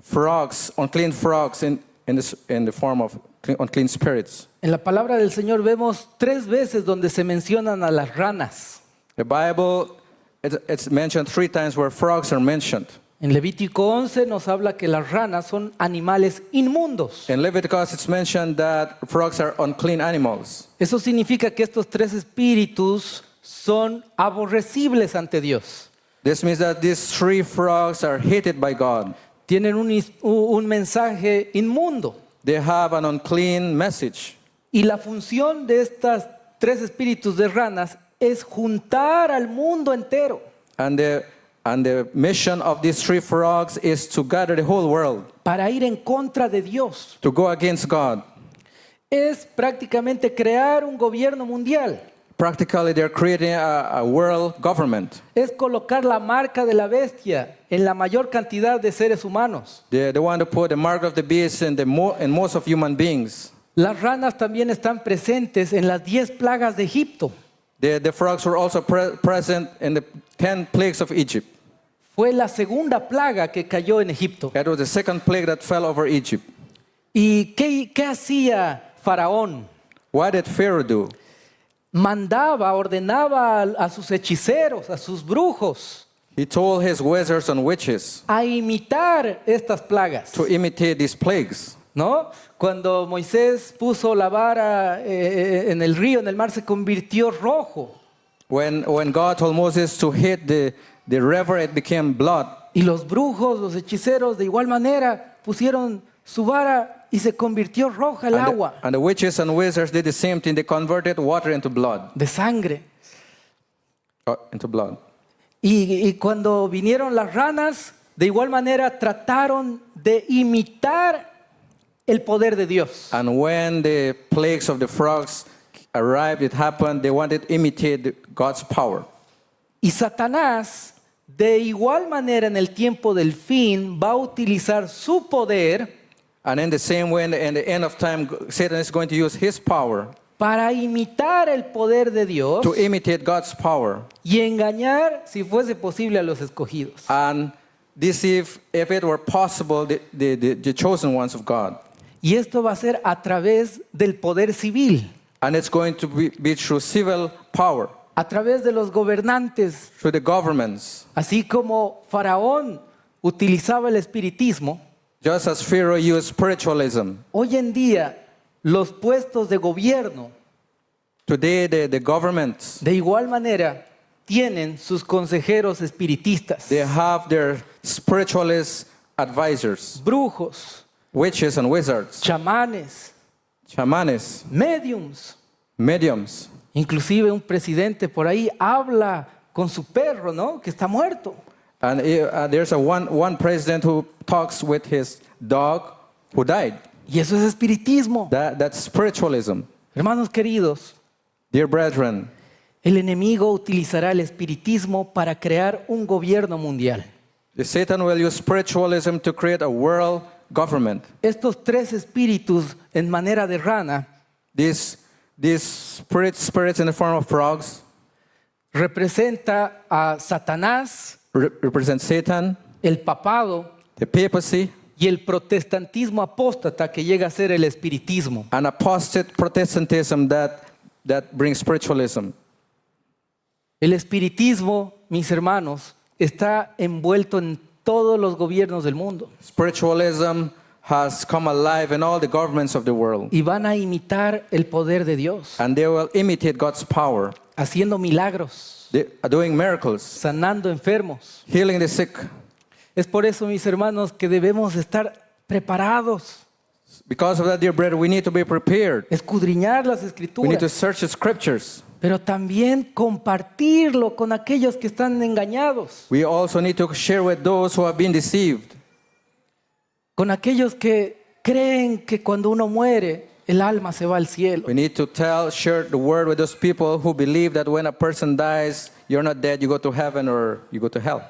frogs, unclean frogs in the form of unclean spirits. En la palabra del Señor vemos 3 veces donde se mencionan a las ranas. The Bible, it's mentioned 3 times where frogs are mentioned. En Levítico 11 nos habla que las ranas son animales inmundos. In Leviticus, it's mentioned that frogs are unclean animals. Eso significa que estos 3 espíritus son aborrecibles ante Dios. This means that these 3 frogs are hated by God. Tienen un mensaje inmundo. They have an unclean message. Y la función de estas 3 espíritus de ranas es juntar al mundo entero. And the mission of these 3 frogs is to gather the whole world, Para ir en contra de Dios. to go against God. Es prácticamente crear un gobierno mundial. Practically, they're creating a world government. Es colocar la marca de la bestia en la mayor cantidad de seres humanos. They want to put the mark of the beast in most of human beings. Las ranas también están presentes en las 10 plagas de Egipto. The frogs were also present in the 10 plagues of Egypt. Fue la segunda plaga que cayó en Egipto. That was the second plague that fell over Egypt. ¿Y qué hacía Faraón? What did Pharaoh do? Ordenaba a sus hechiceros, a sus brujos, He told his wizards and witches a imitar estas plagas, to imitate these plagues. ¿no? Cuando Moisés puso la vara en el río, en el mar, se convirtió rojo. When God told Moses to hit the river, it became blood. Y los brujos, los hechiceros, de igual manera, pusieron su vara y se convirtió roja el agua And the witches and wizards did the same thing. They converted water into blood. de sangre. Into blood. Y cuando vinieron las ranas, de igual manera trataron de imitar el poder de Dios. And when the plagues of the frogs arrived, it happened, they wanted to imitate God's power. Y Satanás, de igual manera en el tiempo del fin, va a utilizar su poder And in the same way, in the end of time, Satan is going to use his power para imitar el poder de Dios to imitate God's power y engañar, si fuese posible, a los escogidos. and deceive, if it were possible, the chosen ones of God. Y esto va a ser a través del poder civil, And it's going to be through civil power, a través de los gobernantes, through the governments. así como Faraón utilizaba el espiritismo. Just as Pharaoh used spiritualism, Hoy en día, los puestos de gobierno, today the governments, de igual manera, tienen sus consejeros espiritistas, they have their spiritualist advisors, brujos, witches and wizards, chamanes, shamanes, mediums. mediums. Inclusive un presidente por ahí habla con su perro, ¿no? Que está muerto. And there's one president who talks with his dog who died. Y eso es espiritismo. That's spiritualism. Hermanos queridos, Dear brethren, el enemigo utilizará el espiritismo para crear un gobierno mundial. Satan will use spiritualism to create a world government. Estos 3 espíritus en manera de rana These spirits in the form of frogs representa a Satanás, represent Satan, el papado the papacy, y el protestantismo apóstata que llega a ser el espiritismo. and apostate Protestantism that brings spiritualism. El espiritismo, mis hermanos, está envuelto en todos los gobiernos del mundo. Spiritualism has come alive in all the governments of the world. y van a imitar el poder de Dios, And they will imitate God's power. haciendo milagros, They are doing miracles, sanando enfermos. healing the sick. Es por eso, mis hermanos, que debemos estar preparados, Because of that, dear brethren, we need to be prepared. escudriñar las We need to escrituras, search the scriptures. pero también compartirlo con aquellos que están engañados, We also need to share with those who have been deceived, con aquellos que creen que cuando uno muere, el alma se va al cielo. We need to share the word with those people who believe that when a person dies, you're not dead, you go to heaven or you go to hell.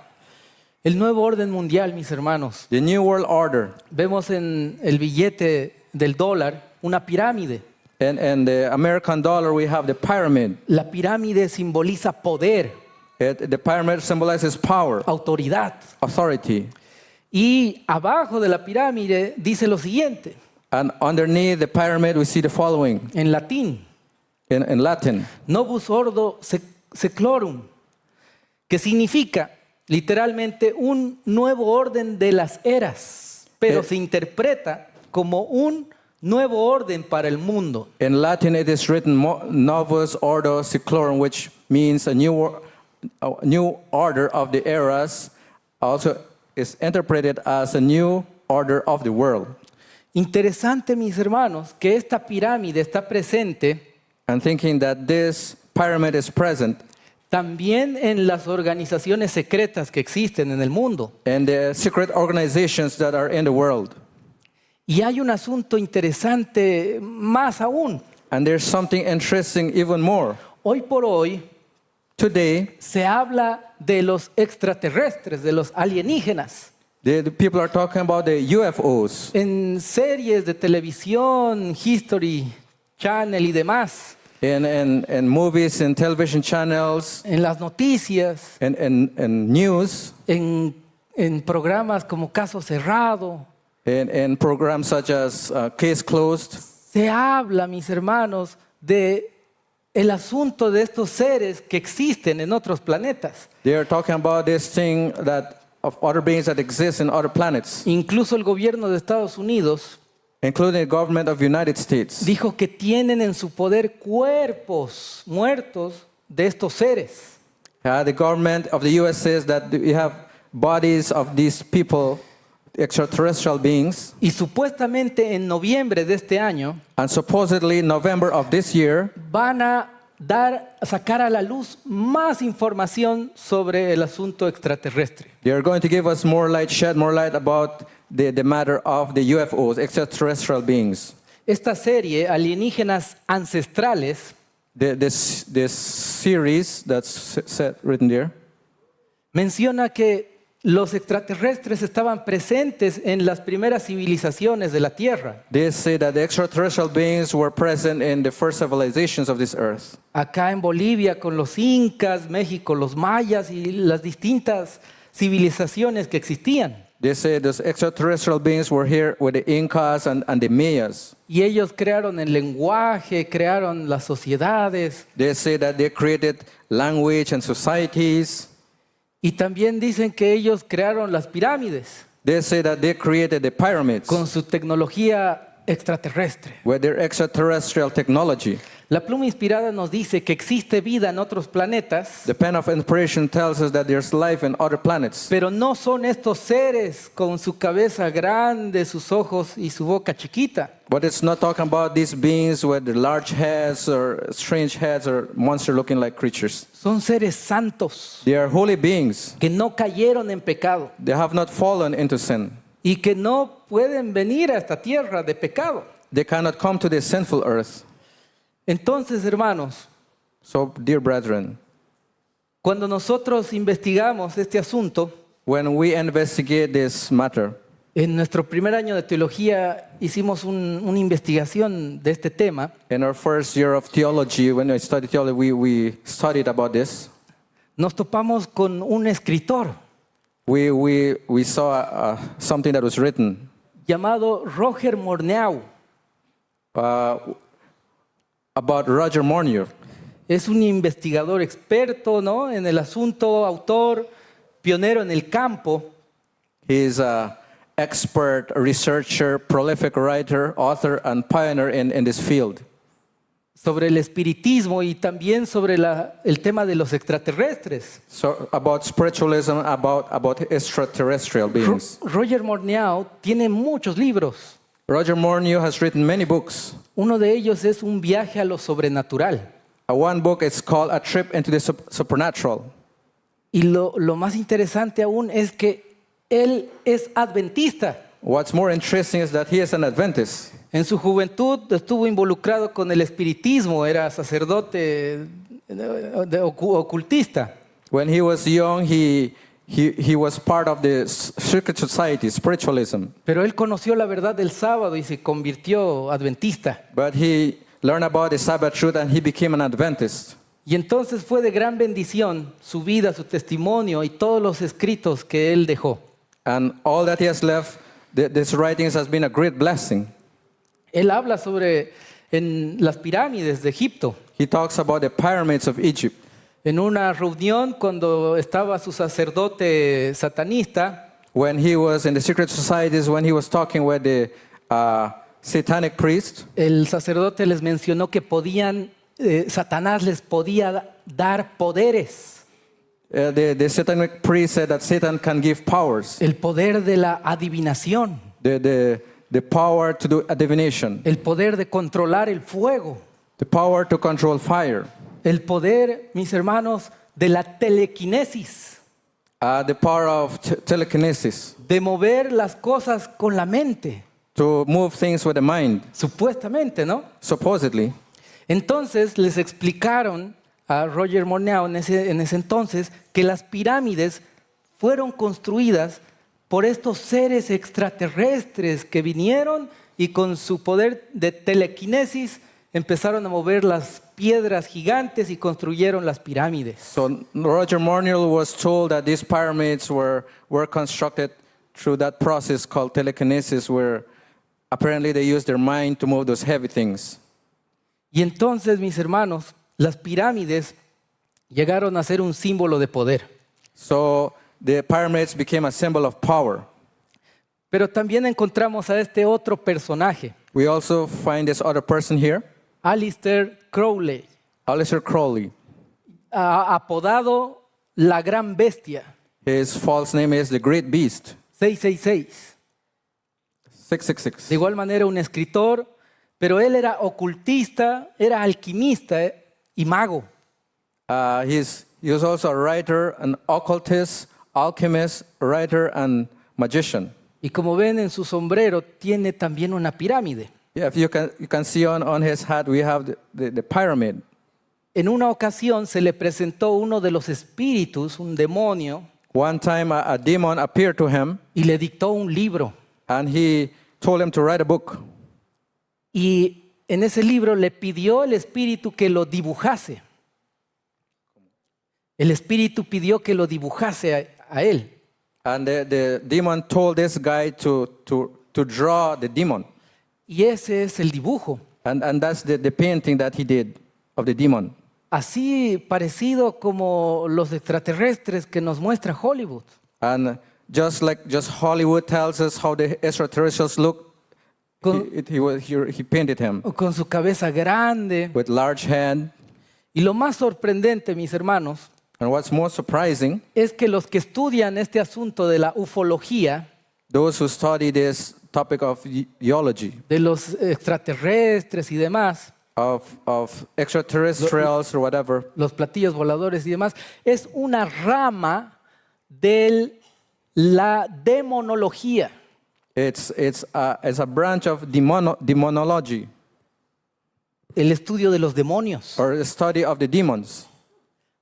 El nuevo orden mundial, mis hermanos, The New World Order. vemos en el billete del dólar una pirámide. And the American dollar, we have the pyramid. La pirámide simboliza poder, The pyramid symbolizes power, autoridad. authority. Y abajo de la pirámide dice lo siguiente, And underneath the pyramid, we see the following en latín: in Latin. Novus Ordo Seclorum, que significa literalmente un nuevo orden de las eras, pero se interpreta como un nuevo orden para el mundo. In Latin, it is written Novus Ordo Seclorum, which means a new order of the eras. Also is interpreted as a new order of the world. Interesante, mis hermanos, que esta pirámide está presente And thinking that this pyramid is present también en las organizaciones secretas que existen en el mundo. in the secret organizations that are in the world. Y hay un asunto interesante más aún. And there's something interesting even more. Hoy por hoy Today, se habla de los extraterrestres, de los alienígenas. the people are talking about the UFOs. En series de televisión, History Channel y demás, In movies and television channels en las noticias, and news, en programas como Caso Cerrado, in programs such as Case Closed. se habla, mis hermanos, de el asunto de estos seres que existen en otros planetas. They are talking about this thing that of other beings that exist in other planets, Incluso el gobierno de Estados Unidos including the government of the United States. dijo que tienen en su poder cuerpos muertos de estos seres. The government of the U.S. says that we have bodies of these people, extraterrestrial beings, Y supuestamente en noviembre de este año and supposedly November of this year, van a sacar a la luz más información sobre el asunto extraterrestre. they are going to give us more light, shed more light about the matter of the UFOs, extraterrestrial beings. Esta serie, Alienígenas Ancestrales, This series that's written there menciona que los extraterrestres estaban presentes en las primeras civilizaciones de la Tierra. they say that the extraterrestrial beings were present in the first civilizations of this earth. Acá en Bolivia con los incas, México los mayas y las distintas civilizaciones que existían. They say those extraterrestrial beings were here with the Incas and the Mayas. Y ellos crearon el lenguaje, crearon las sociedades. They say that they created language and societies. Y también dicen que ellos crearon las pirámides They say that they created the pyramids con su tecnología extraterrestre. with their extraterrestrial technology. La pluma inspirada nos dice que existe vida en otros planetas, The pen of inspiration tells us that there's life in other planets. pero no son estos seres con su cabeza grande, sus ojos y su boca chiquita. But it's not talking about these beings with the large heads or strange heads or monster-looking like creatures. Son seres santos They are holy beings. que no cayeron en pecado They have not fallen into sin. y que no pueden venir a esta tierra de pecado. They cannot come to this sinful earth. Entonces, hermanos, So, dear brethren, cuando nosotros investigamos este asunto, when we investigate this matter, en nuestro primer año de teología hicimos una investigación de este tema in our first year of theology, when I studied theology, we studied about this. nos topamos con un escritor We saw something that was written llamado Roger Morneau. about Roger Morneau. Es un investigador experto, ¿no?, en el asunto, autor, pionero en el campo. He's an expert researcher, prolific writer, author, and pioneer in this field. sobre el espiritismo y también sobre el tema de los extraterrestres. So about spiritualism, about extraterrestrial beings. Roger Morneau tiene muchos libros. Roger Morneau has written many books. Uno de ellos es Un viaje a lo sobrenatural. One book is called A Trip into the Supernatural. Y lo más interesante aún es que él es adventista. What's more interesting is that he is an Adventist. En su juventud estuvo involucrado con el espiritismo, era sacerdote ocultista. When he was young, he was part of the secret society, spiritualism. Pero él conoció la verdad del sábado y se convirtió adventista. But he learned about the Sabbath truth and he became an Adventist. Y entonces fue de gran bendición su vida, su testimonio y todos los escritos que él dejó. And all that he has left, these writings has been a great blessing. Él habla sobre en las pirámides de Egipto. He talks about the pyramids of Egypt. En una reunión cuando estaba su sacerdote satanista, When he was in the secret societies, when he was talking with the satanic priest, el sacerdote les mencionó que Satanás les podía dar poderes. the satanic priest said that Satan can give powers. El poder de la adivinación, The power to do a divination, el poder de controlar el fuego, the power to control fire, el poder, mis hermanos, de la telequinesis, the power of telekinesis, de mover las cosas con la mente, to move things with the mind, supuestamente, ¿no? supposedly. Entonces les explicaron a Roger Morneau en ese entonces que las pirámides fueron construidas por estos seres extraterrestres que vinieron y con su poder de telequinesis empezaron a mover las piedras gigantes y construyeron las pirámides. So Roger Morneau was told that these pyramids were constructed through that process called telekinesis, where apparently they used their mind to move those heavy things. Y entonces, mis hermanos, las pirámides llegaron a ser un símbolo de poder. So the pyramids became a symbol of power. Pero también encontramos a este otro personaje, We also find this other person here, Aleister Crowley, Aleister Crowley. apodado la Gran Bestia, His false name is the Great Beast, 666. 666. De igual manera, un escritor, pero él era ocultista, era alquimista y mago. He was also a writer, an occultist, alchemist, writer, and magician. Y como ven en su sombrero, tiene también una pirámide. Yeah, if you can see on his hat, we have the pyramid. En una ocasión se le presentó uno de los espíritus, un demonio, One time a demon appeared to him, y le dictó un libro. and he told him to write a book. Y en ese libro le pidió el espíritu que lo dibujase. El espíritu pidió que lo dibujase a él. And the demon told this guy to draw the demon. Y ese es el dibujo. And that's the painting that he did of the demon. Así parecido como los extraterrestres que nos muestra Hollywood. And just Hollywood tells us how the extraterrestrials look, he painted him Con su cabeza grande. with large hand. Y lo más sorprendente, mis hermanos, And what's more surprising, es que los que estudian este asunto de la ufología, those who study this topic of geology, de los extraterrestres y demás, of extraterrestrials or whatever, los platillos voladores y demás, es una rama de la demonología. it's a branch of demonology, El estudio de los demonios. or the study of the demons.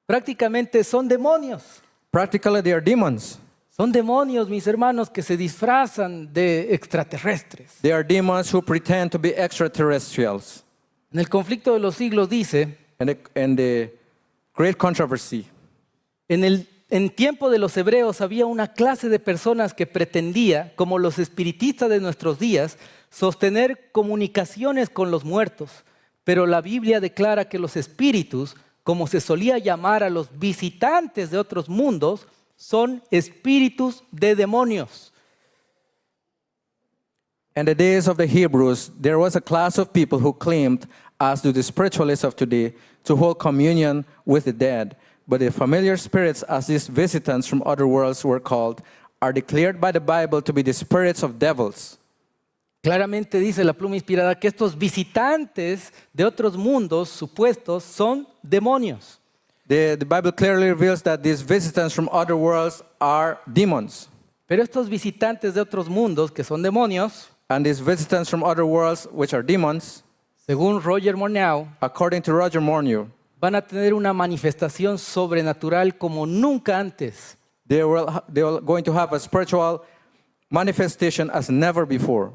Prácticamente son demonios. Practically, they are demons. Son demonios, mis hermanos, que se disfrazan de extraterrestres. They are demons who pretend to be extraterrestrials. En el conflicto de los siglos dice, And the great controversy, en tiempo de los hebreos había una clase de personas que pretendía, como los espiritistas de nuestros días, sostener comunicaciones con los muertos. Pero la Biblia declara que los espíritus, como se solía llamar a los visitantes de otros mundos, son espíritus de demonios. In the days of the Hebrews, there was a class of people who claimed, as do the spiritualists of today, to hold communion with the dead. But the familiar spirits, as these visitants from other worlds were called, are declared by the Bible to be the spirits of devils. Claramente dice la pluma inspirada que estos visitantes de otros mundos supuestos son demonios. The Bible clearly reveals that these visitants from other worlds are demons. Pero estos visitantes de otros mundos, que son demonios, And these visitants from other worlds, which are demons, según Roger Morneau, according to Roger Morneau, van a tener una manifestación sobrenatural como nunca antes. they are going to have a spiritual manifestation as never before.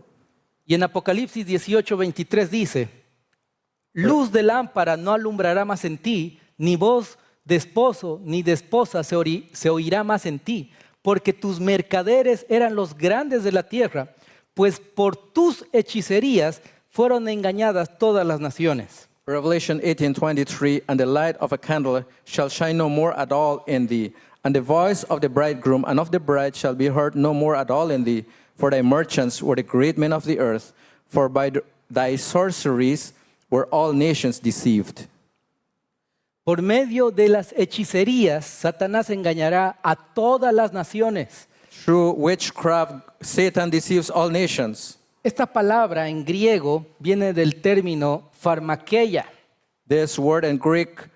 Y en Apocalipsis 18:23 dice, luz de lámpara no alumbrará más en ti, ni voz de esposo ni de esposa se oirá más en ti, porque tus mercaderes eran los grandes de la tierra, pues por tus hechicerías fueron engañadas todas las naciones. Revelation 18:23, and the light of a candle shall shine no more at all in thee, and the voice of the bridegroom and of the bride shall be heard no more at all in thee, for thy merchants were the great men of the earth, for by thy sorceries were all nations deceived. Por medio de las hechicerías, Satanás engañará a todas las naciones. Through witchcraft, Satan deceives all nations. Esta palabra en griego viene del término pharmakeia This word in Greek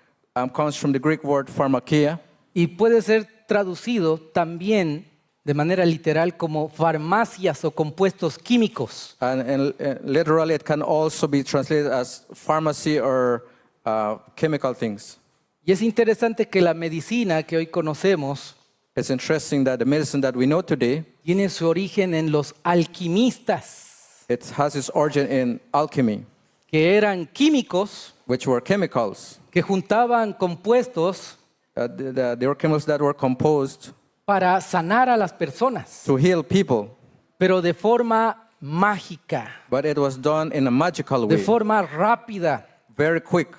comes from the Greek word pharmakeia, y puede ser traducido también de manera literal como farmacias o compuestos químicos. and literally it can also be translated as pharmacy or chemical things. Y es interesante que la medicina que hoy conocemos It's interesting that the medicine that we know today, tiene su origen en los alquimistas, it has its origin in alchemy, que eran químicos which were chemicals. que juntaban compuestos They were chemicals that were composed para sanar a las personas, to heal people, pero de forma mágica, but it was done in a magical de way, forma rápida. very quick.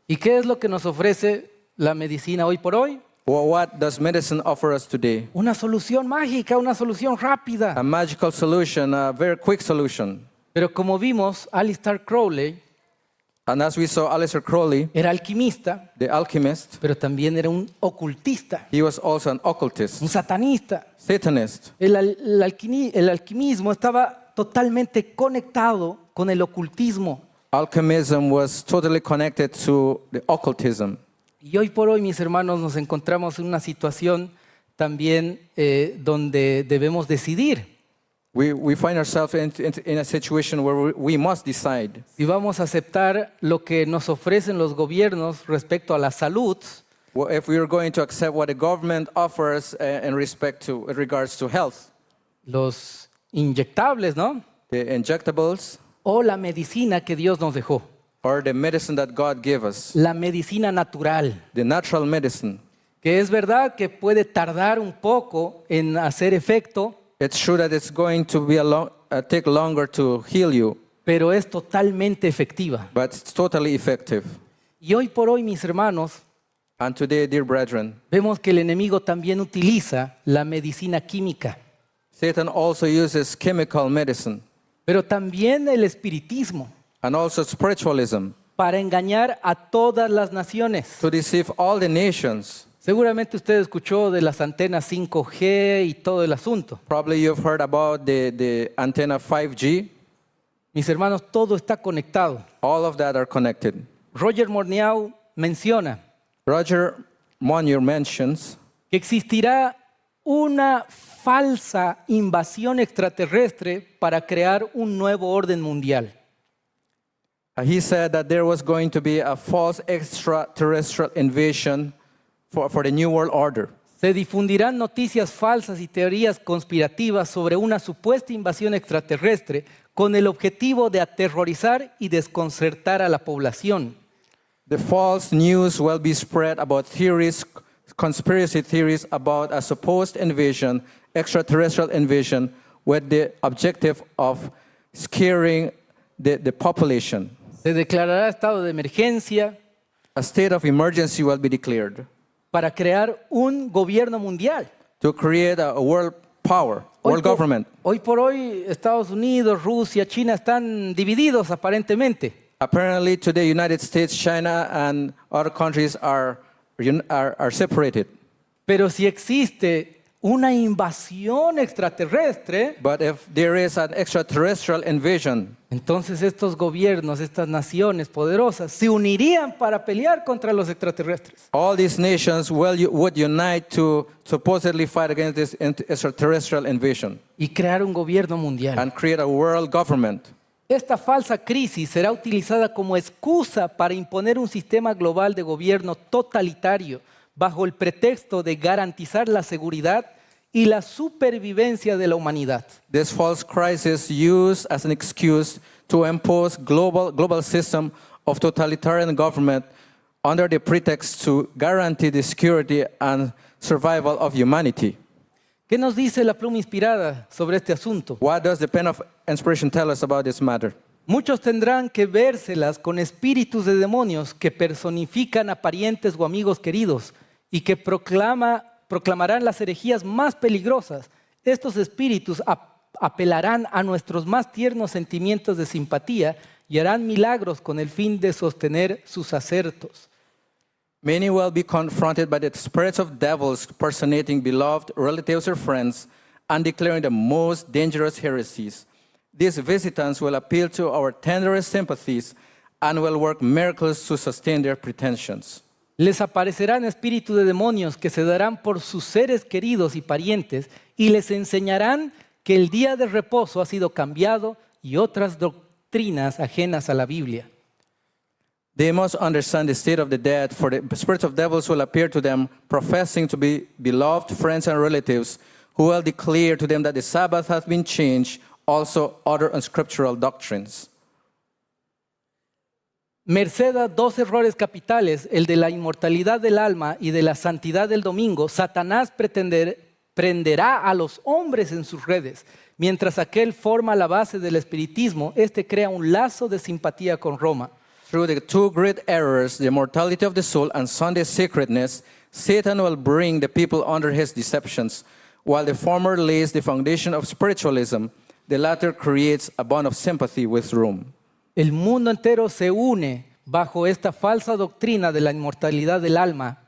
¿Y qué es lo que nos ofrece la medicina hoy por hoy? Well, what does medicine offer us today? Una solución mágica, una solución rápida. A magical solution, a very quick solution. Pero como vimos, Aleister Crowley And as we saw, Aleister Crowley, era alquimista, the alchemist, pero también era un ocultista, he was also an occultist, un satanista. Satanist. El alquimismo estaba totalmente conectado con el ocultismo. Alchemism was totally connected to the occultism. Y hoy por hoy, mis hermanos, nos encontramos en una situación también donde debemos decidir We find ourselves in a situation where we must decide si vamos a aceptar lo que nos ofrecen los gobiernos respecto a la salud, if we are going to accept what the government offers in regards to health, los inyectables, ¿no? the injectables, O la medicina que Dios nos dejó, or the medicine that God gave us, la medicina natural, the natural medicine. que es verdad que puede tardar un poco en hacer efecto, It's true that it's going to be take longer to heal you, pero es totalmente efectiva. but it's totally effective. Y hoy por hoy, mis hermanos, And today, dear brethren, vemos que el enemigo también utiliza la medicina química, Satan also uses chemical medicine pero también el espiritismo and also spiritualism para engañar a todas las naciones. to deceive all the nations. Seguramente usted escuchó de las antenas 5G y todo el asunto. Probably you've heard about the antenna 5G. Mis hermanos, todo está conectado. All of that are connected. Roger Morneau menciona Roger Monnier mentions que existirá una falsa invasión extraterrestre para crear un nuevo orden mundial. he said that there was going to be a false extraterrestrial invasion for the New World Order. Se difundirán noticias falsas y teorías conspirativas sobre una supuesta invasión extraterrestre con el objetivo de aterrorizar y desconcertar a la población. The false news will be spread about theories, conspiracy theories about a supposed invasion, extraterrestrial invasion, with the objective of scaring the population. Se declarará estado de emergencia A state of emergency will be declared para crear un gobierno mundial. to create a world power. world government. Hoy por hoy Estados Unidos, Rusia, China están divididos aparentemente. Apparently, today, United States, China, and other countries are separated. Pero si existe una invasión extraterrestre, But if there is an extraterrestrial invasion, entonces estos gobiernos, estas naciones poderosas, se unirían para pelear contra los extraterrestres. all these nations would unite to supposedly fight against this extraterrestrial invasion Y crear un gobierno mundial. and create a world government. Esta falsa crisis será utilizada como excusa para imponer un sistema global de gobierno totalitario bajo el pretexto de garantizar la seguridad y la supervivencia de la humanidad. This false crisis used as an excuse to impose global system of totalitarian government under the pretext to guarantee the security and survival of humanity. ¿Qué nos dice la pluma inspirada sobre este asunto? What does the pen of inspiration tell us about this matter? Muchos tendrán que vérselas con espíritus de demonios que personifican a parientes o amigos queridos y que proclamarán las herejías más peligrosas. Estos espíritus apelarán a nuestros más tiernos sentimientos de simpatía y harán milagros con el fin de sostener sus acertos. Many will be confronted by the spirits of devils personating beloved relatives or friends and declaring the most dangerous heresies. These visitants will appeal to our tenderest sympathies and will work miracles to sustain their pretensions. Les aparecerán espíritus de demonios que se darán por sus seres queridos y parientes y les enseñarán que el día de reposo ha sido cambiado y otras doctrinas ajenas a la Biblia. They must understand the state of the dead, for the spirits of devils will appear to them, professing to be beloved friends and relatives, who will declare to them that the Sabbath has been changed, also other unscriptural doctrines. Merced a dos errores capitales, el de la inmortalidad del alma y de la santidad del domingo, Satanás prenderá a los hombres en sus redes. Mientras aquel forma la base del espiritismo, este crea un lazo de simpatía con Roma. Through the two great errors, the immortality of the soul and Sunday's sacredness, Satan will bring the people under his deceptions. While the former lays the foundation of spiritualism, the latter creates a bond of sympathy with Rome. El mundo entero se une bajo esta falsa doctrina de la inmortalidad del alma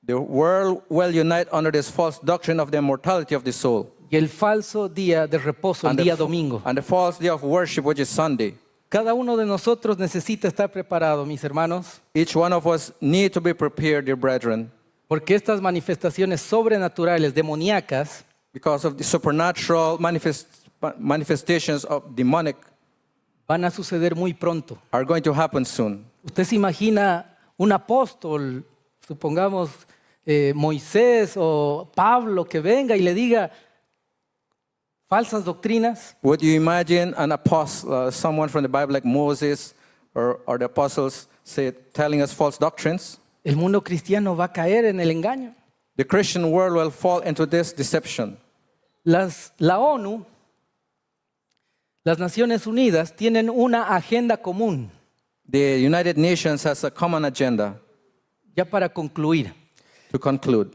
The world will unite under this false doctrine of the immortality of the soul y el falso día de reposo, el and día domingo. and the false day of worship, which is Sunday. Cada uno de nosotros necesita estar preparado, mis hermanos, Each one of us need to be prepared, dear brethren, porque estas manifestaciones sobrenaturales, demoníacas, because of the supernatural manifestations of demonic van a suceder muy pronto. are going to happen soon. Usted se imagina un apóstol, supongamos Moisés o Pablo, que venga y le diga falsas doctrinas. Would you imagine an apostle, someone from the Bible like Moses or the apostles telling us false doctrines? El mundo cristiano va a caer en el engaño. The Christian world will fall into this deception. La ONU, las Naciones Unidas, tienen una agenda común. The United Nations has a common agenda. Ya para concluir. To conclude,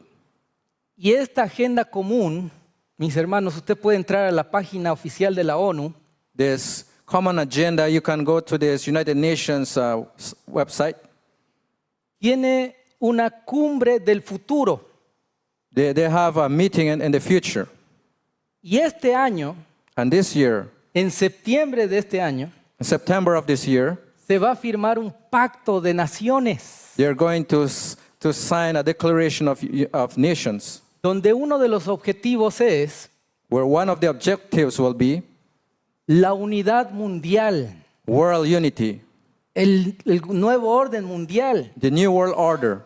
Y esta agenda común, mis hermanos, usted puede entrar a la página oficial de la ONU. this common agenda, you can go to this United Nations website. Tiene una cumbre del futuro. They have a meeting in the future. Y este año, And this year, en septiembre de este año, in September of this year, se va a firmar un pacto de naciones, they're going to sign a declaration of nations, donde uno de los objetivos es where one of the objectives will be la unidad mundial, world unity, el nuevo orden mundial. the new world order.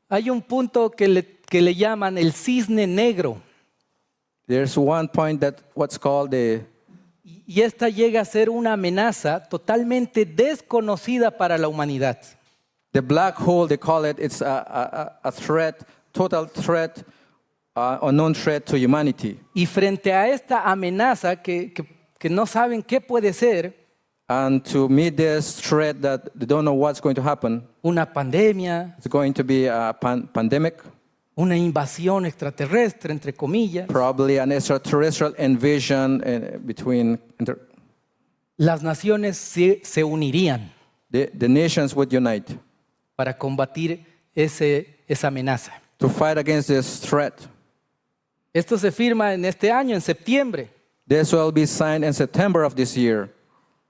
Hay un punto que le llaman el cisne negro, There's one point that what's called y esta llega a ser una amenaza totalmente desconocida para la humanidad. the black hole, they call it. It's a threat, total threat, unknown threat to humanity. Y frente a esta amenaza que no saben qué puede ser, And to meet this threat that they don't know what's going to happen, una pandemia, it's going to be a pandemic, una invasión extraterrestre, entre comillas. probably an extraterrestrial invasion between Las naciones se unirían the nations would unite para combatir esa amenaza. to fight against this threat. Esto se firma en este año, en septiembre. This will be signed in September of this year.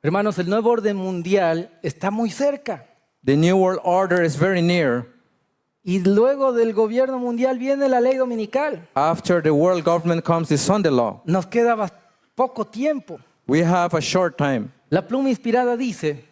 Hermanos, el nuevo orden mundial está muy cerca. The New World Order is very near. Y luego del gobierno mundial viene la ley dominical. After the world government comes the Sunday law. Nos queda poco tiempo. We have a short time. La pluma inspirada dice,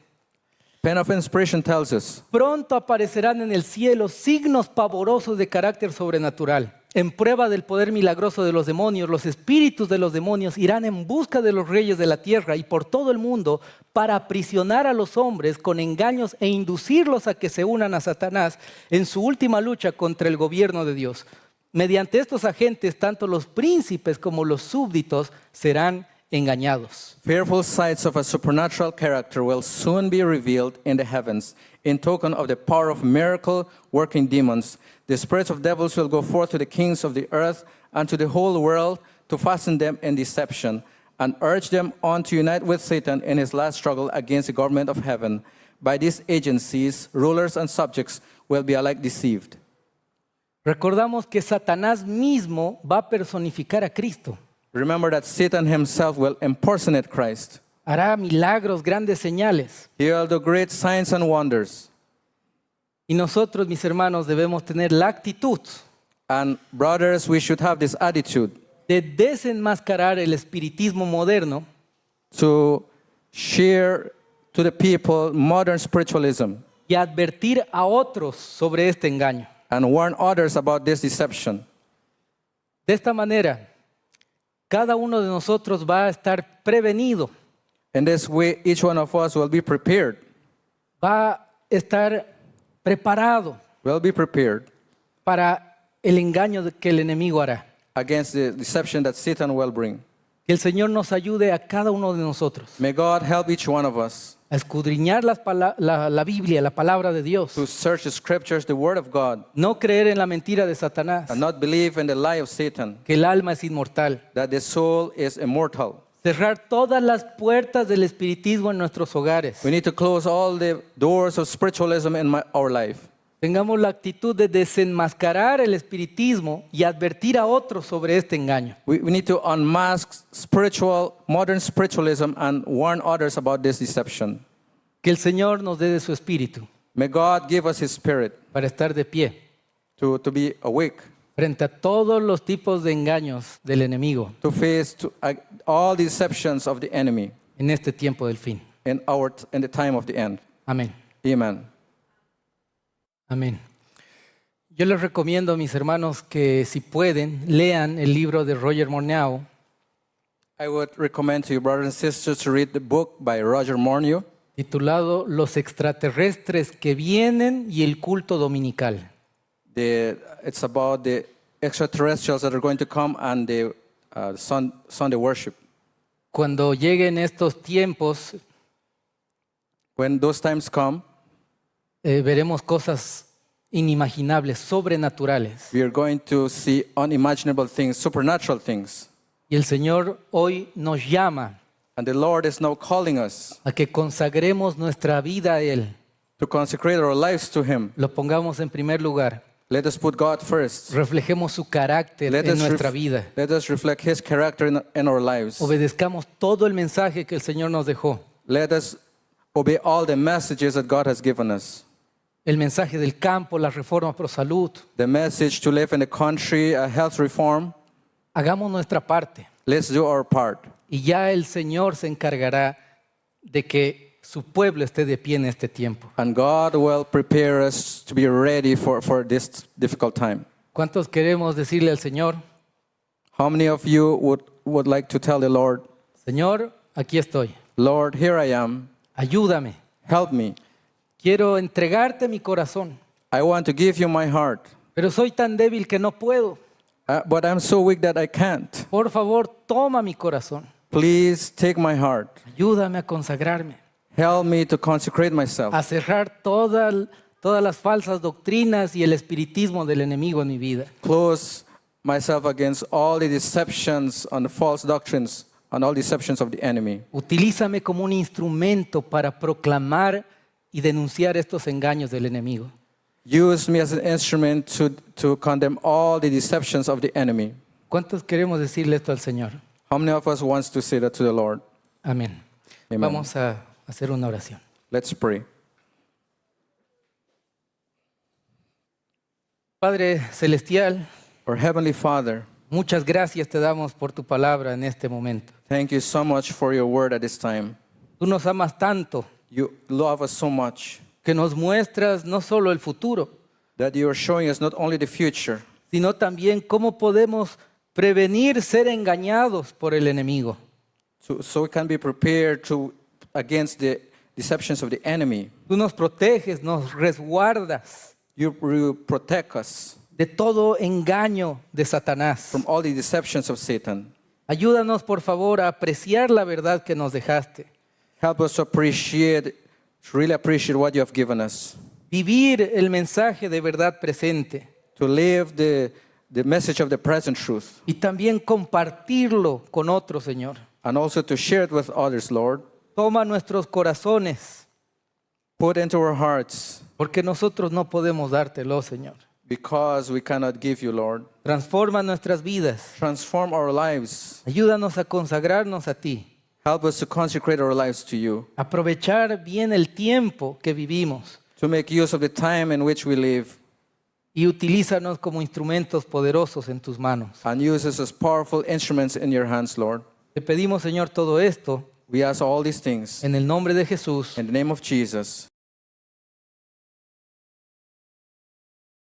Pen of Inspiration tells us, pronto aparecerán en el cielo signos pavorosos de carácter sobrenatural. En prueba del poder milagroso de los demonios, los espíritus de los demonios irán en busca de los reyes de la tierra y por todo el mundo para aprisionar a los hombres con engaños e inducirlos a que se unan a Satanás en su última lucha contra el gobierno de Dios. Mediante estos agentes, tanto los príncipes como los súbditos serán engañados. fearful sights of a supernatural character will soon be revealed in the heavens, in token of the power of miracle-working demons. The spirits of devils will go forth to the kings of the earth and to the whole world to fasten them in deception and urge them on to unite with Satan in his last struggle against the government of heaven. By these agencies, rulers and subjects will be alike deceived. Recordamos que Satanás mismo va a personificar a Cristo. Remember that Satan himself will impersonate Christ. Hará milagros, grandes señales. He will do great signs and wonders. Y nosotros, mis hermanos, debemos tener la actitud And brothers, we should have this attitude de desenmascarar el espiritismo moderno to share to the people modern spiritualism y advertir a otros sobre este engaño. and warn others about this deception. De esta manera, cada uno de nosotros va a estar prevenido, In this way, each one of us will be prepared. va a estar preparado Will be prepared para el engaño que el enemigo hará. against the deception that Satan will bring. Que el Señor nos ayude a cada uno de nosotros May God help each one of us a escudriñar la Biblia, la palabra de Dios. to search the scriptures, the word of God, No creer en la mentira de Satanás, and not believe in the lie of Satan, que el alma es inmortal. that the soul is immortal. Cerrar todas las puertas del espiritismo en nuestros hogares. We need to close all the doors of spiritualism in our life. Tengamos la actitud de desenmascarar el espiritismo y advertir a otros sobre este engaño. We need to unmask modern spiritualism and warn others about this deception. Que el Señor nos dé de su espíritu May God give us His Spirit para estar de pie to be awake, frente a todos los tipos de engaños del enemigo to face all the deceptions of the enemy en este tiempo del fin. in the time of the end. Amén. Amen. Amén. Yo les recomiendo a mis hermanos que si pueden, lean el libro de Roger Morneau. I would recommend to you, brothers and sisters, to read the book by Roger Morneau Titulado Los extraterrestres que vienen y el culto dominical. It's about the extraterrestrials that are going to come and the Sunday worship. Cuando lleguen estos tiempos, When those times come, veremos cosas inimaginables, sobrenaturales. we are going to see unimaginable things, supernatural things. Y el Señor hoy nos llama And the Lord is now calling us a que consagremos nuestra vida a Él. to consecrate our lives to Him. Lo pongamos en primer lugar. Let us put God first. Reflejemos su carácter Let en us, nuestra vida. let us reflect His character in our lives. Obedezcamos todo el mensaje que el Señor nos dejó. Let us obey all the messages that God has given us. El mensaje del campo, la reforma pro salud. The message to live in the country, a health reform. Hagamos nuestra parte. Let's do our part. Y ya el Señor se encargará de que su pueblo esté de pie en este tiempo. And God will prepare us to be ready for this difficult time. ¿Cuántos queremos decirle al Señor, How many of you would like to tell the Lord, Señor, aquí estoy, Lord, here I am, ayúdame, help me. quiero entregarte mi corazón, I want to give you my heart, pero soy tan débil que no puedo. but I'm so weak that I can't. Por favor, toma mi corazón, Please take my heart. ayúdame a consagrarme, Help me to consecrate myself, a cerrar todas las falsas doctrinas y el espiritismo del enemigo en mi vida. Close myself against all the deceptions and the false doctrines and all deceptions of the enemy. Utilízame como un instrumento para proclamar y denunciar estos engaños del enemigo. Use me as an instrument to condemn all the deceptions of the enemy. ¿Cuántos queremos decirle esto al Señor? How many of us wants to say that to the Lord? Amén. Amen. Vamos a hacer una oración. Let's pray. Padre Celestial, Our Heavenly Father, muchas gracias te damos por tu palabra en este momento. thank you so much for your word at this time. Tú nos amas tanto You love us so much que nos muestras no solo el futuro, that you are showing us not only the future, sino también cómo podemos prevenir ser engañados por el enemigo. so we can be prepared against the deceptions of the enemy. Tú nos proteges, nos resguardas You protect us de todo engaño de Satanás. from all the deceptions of Satan. Ayúdanos, por favor, a apreciar la verdad que nos dejaste. Help us to really appreciate what you have given us. Vivir el mensaje de verdad presente To live the message of the present truth. y también compartirlo con otros, Señor. And also to share it with others, Lord. Toma nuestros corazones, Put into our hearts porque nosotros no podemos dártelo, Señor. because we cannot give you, Lord. Transforma nuestras vidas. Transform our lives. Ayúdanos a consagrarnos a ti. Help us to consecrate our lives to you. Aprovechar bien el tiempo que vivimos To make use of the time in which we live. y utilízanos como instrumentos poderosos en tus manos. And use us as powerful instruments in your hands, Lord. Te pedimos, Señor, todo esto We ask all these things en el nombre de Jesús. in the name of Jesus.